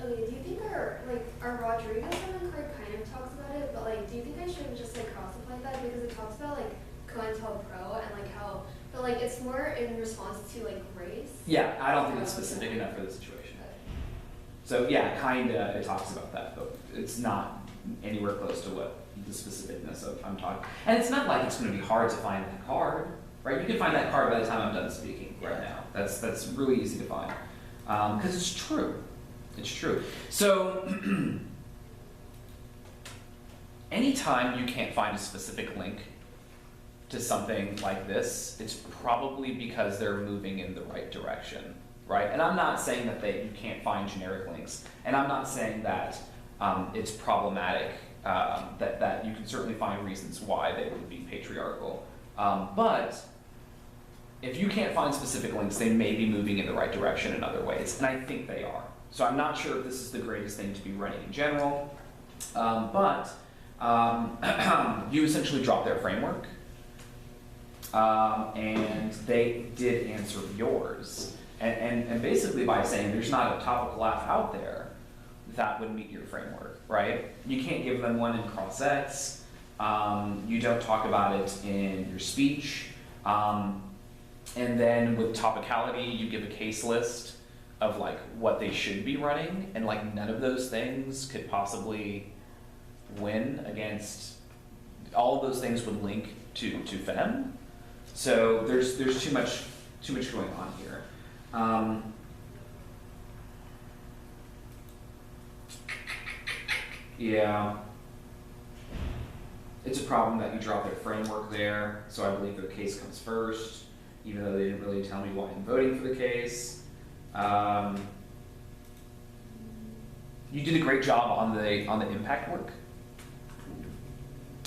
Okay, do you think our Rodriguez one card kind of talks about it, but like, do you think I should just like cross-apply that because it talks about like COINTELPRO and like how, but like it's more in response to like race? Yeah, I don't think it's specific enough for the situation. So yeah, kinda it talks about that, but it's not anywhere close to what the specificness of I'm talking. And it's not like it's going to be hard to find that card, right? You can find that card by the time I'm done speaking right now. That's really easy to find because it's true. It's true. So anytime you can't find a specific link to something like this, it's probably because they're moving in the right direction, right? And I'm not saying that you can't find generic links, and I'm not saying that it's problematic, that you can certainly find reasons why they would be patriarchal. But if you can't find specific links, they may be moving in the right direction in other ways, and I think they are. So I'm not sure if this is the greatest thing to be running in general, but you essentially drop their framework, and they did answer yours. And basically by saying there's not a topical app out there that would meet your framework, right? You can't give them one in cross-ex, you don't talk about it in your speech, and then with topicality, you give a case list of like what they should be running, and like none of those things could possibly win against, all of those things would link to Fem. So there's too much going on here. Yeah. It's a problem that you drop their framework there, so I believe their case comes first, even though they didn't really tell me why I'm voting for the case. You did a great job on the impact work.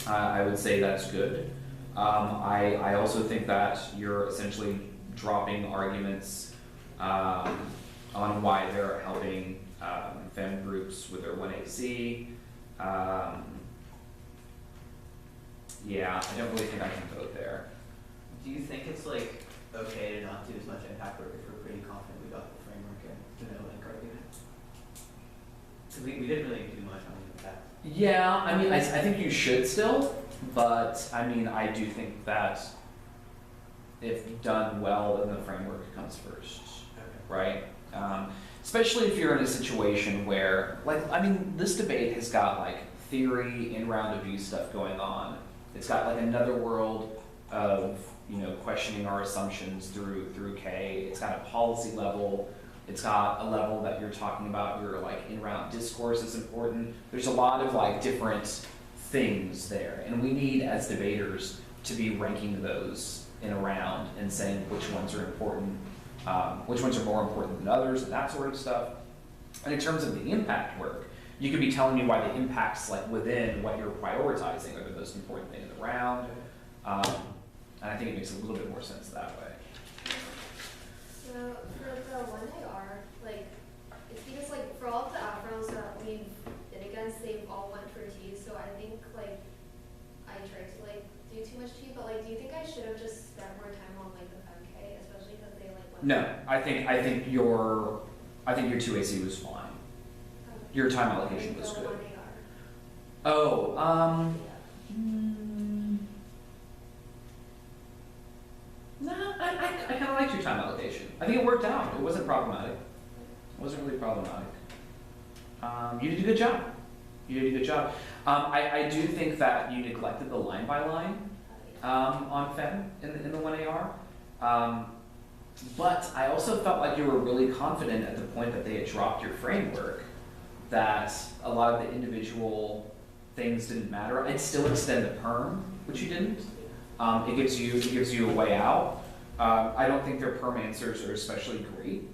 I would say that's good. I also think that you're essentially dropping arguments on why they're helping fem groups with their 1AC. Yeah, I don't really think I can vote there. Do you think it's like okay to not do as much impact work if we're pretty confident we got the framework and the no link argument? Because we didn't really do much on the impact. Yeah, I mean, I think you should still, but I mean, I do think that if done well, then the framework comes first, right? Especially if you're in a situation where, like, I mean, this debate has got like theory, in-round abuse stuff going on. It's got like another world of, you know, questioning our assumptions through K. It's got a policy level. It's got a level that you're talking about, your like in-round discourse is important. There's a lot of like different things there, and we need as debaters to be ranking those in a round and saying which ones are important, which ones are more important than others, and that sort of stuff. And in terms of the impact work, you could be telling me why the impacts like within what you're prioritizing are the most important thing in the round. And I think it makes a little bit more sense that way. So for the 1AR, like, it's because like for all of the Afros that we've been against, they've all went for T. So I think like I tried to like do too much T, but like, do you think I should have just spent more time on like the Fem K, especially because they like went? No, I think your 2AC was fine. Your time allocation was good. 1AR. Oh, Yeah. no, I kind of liked your time allocation. I think it worked out. It wasn't problematic. It wasn't really problematic. You did a good job. You did a good job. I do think that you neglected the line by line on Fem in the 1AR. But I also felt like you were really confident at the point that they had dropped your framework that a lot of the individual things didn't matter. I'd still extend the perm, which you didn't. It gives you a way out. I don't think their perm answers are especially great.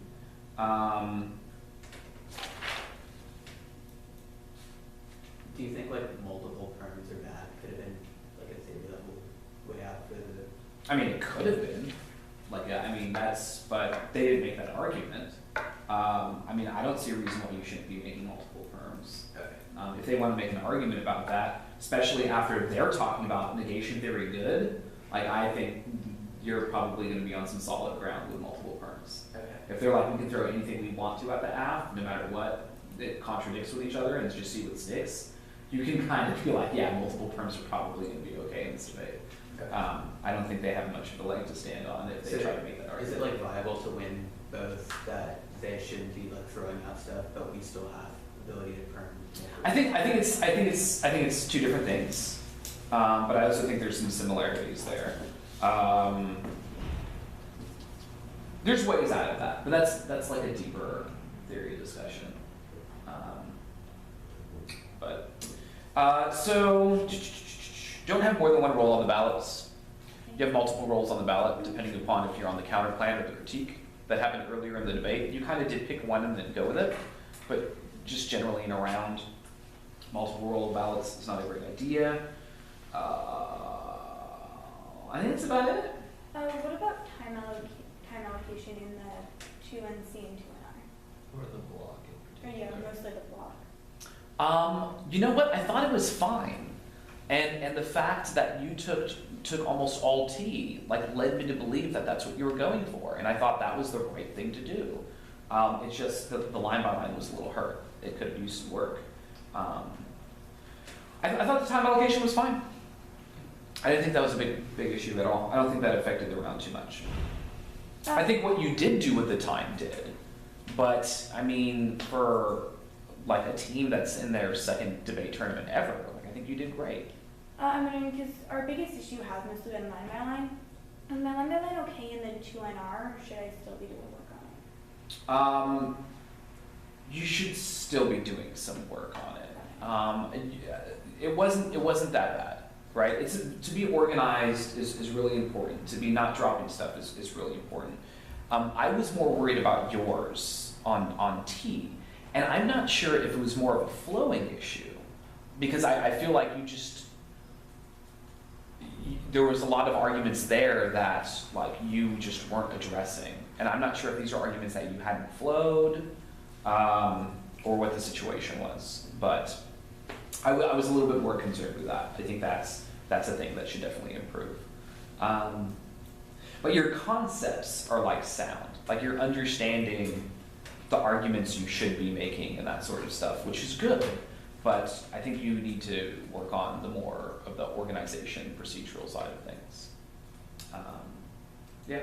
Do you think like multiple perms are bad? Could have been like a theory level way out for the. I mean, it could have been. Like, yeah, I mean, but they didn't make that argument. I mean, I don't see a reason why you shouldn't be making multiple perms. Okay. If they want to make an argument about that, especially after they're talking about negation theory good, like I think you're probably going to be on some solid ground with multiple perms. Okay. If they're like, we can throw anything we want to at the app, no matter what, it contradicts with each other and just see what sticks, you can kind of feel like, yeah, multiple perms are probably going to be okay in this debate. Okay. I don't think they have much of a leg to stand on if they try to make that argument. Is it like viable to win both, that they shouldn't be like throwing out stuff, but we still have ability to perm? I think it's two different things, but I also think there's some similarities there. There's ways out of that, but that's like a deeper theory discussion. So don't have more than one role on the ballots. You have multiple roles on the ballot depending upon if you're on the counter plan or the critique. That happened earlier in the debate. You kind of did pick one and then go with it, but just generally in a round, multiple role ballots is not a great idea. I think that's about it. What about time allocation in the 2NC and 2NR? Or the block in Or particular. yeah, mostly the block. You know what? I thought it was fine, and the fact that you took almost all T like led me to believe that that's what you were going for, and I thought that was the right thing to do. It's just the line by line was a little hurt. It could have used some work. I thought the time allocation was fine. I didn't think that was a big issue at all. I don't think that affected the round too much. I think what you did do with the time did, but I mean, for like a team that's in their second debate tournament ever, like I think you did great. I mean, because our biggest issue has mostly been line by line. Is my line by line okay in the 2NR, or should I still be doing work on it? You should still be doing some work on it. It wasn't that bad, right? It's to be organized is really important. To be not dropping stuff is really important. I was more worried about yours on T, and I'm not sure if it was more of a flowing issue, because I feel like there was a lot of arguments there that like you just weren't addressing, and I'm not sure if these are arguments that you hadn't flowed, or what the situation was, but I was a little bit more concerned with that. I think that's a thing that should definitely improve. But your concepts are like sound, like you're understanding the arguments you should be making and that sort of stuff, which is good. But I think you need to work on the more of the organization, procedural side of things. Yeah.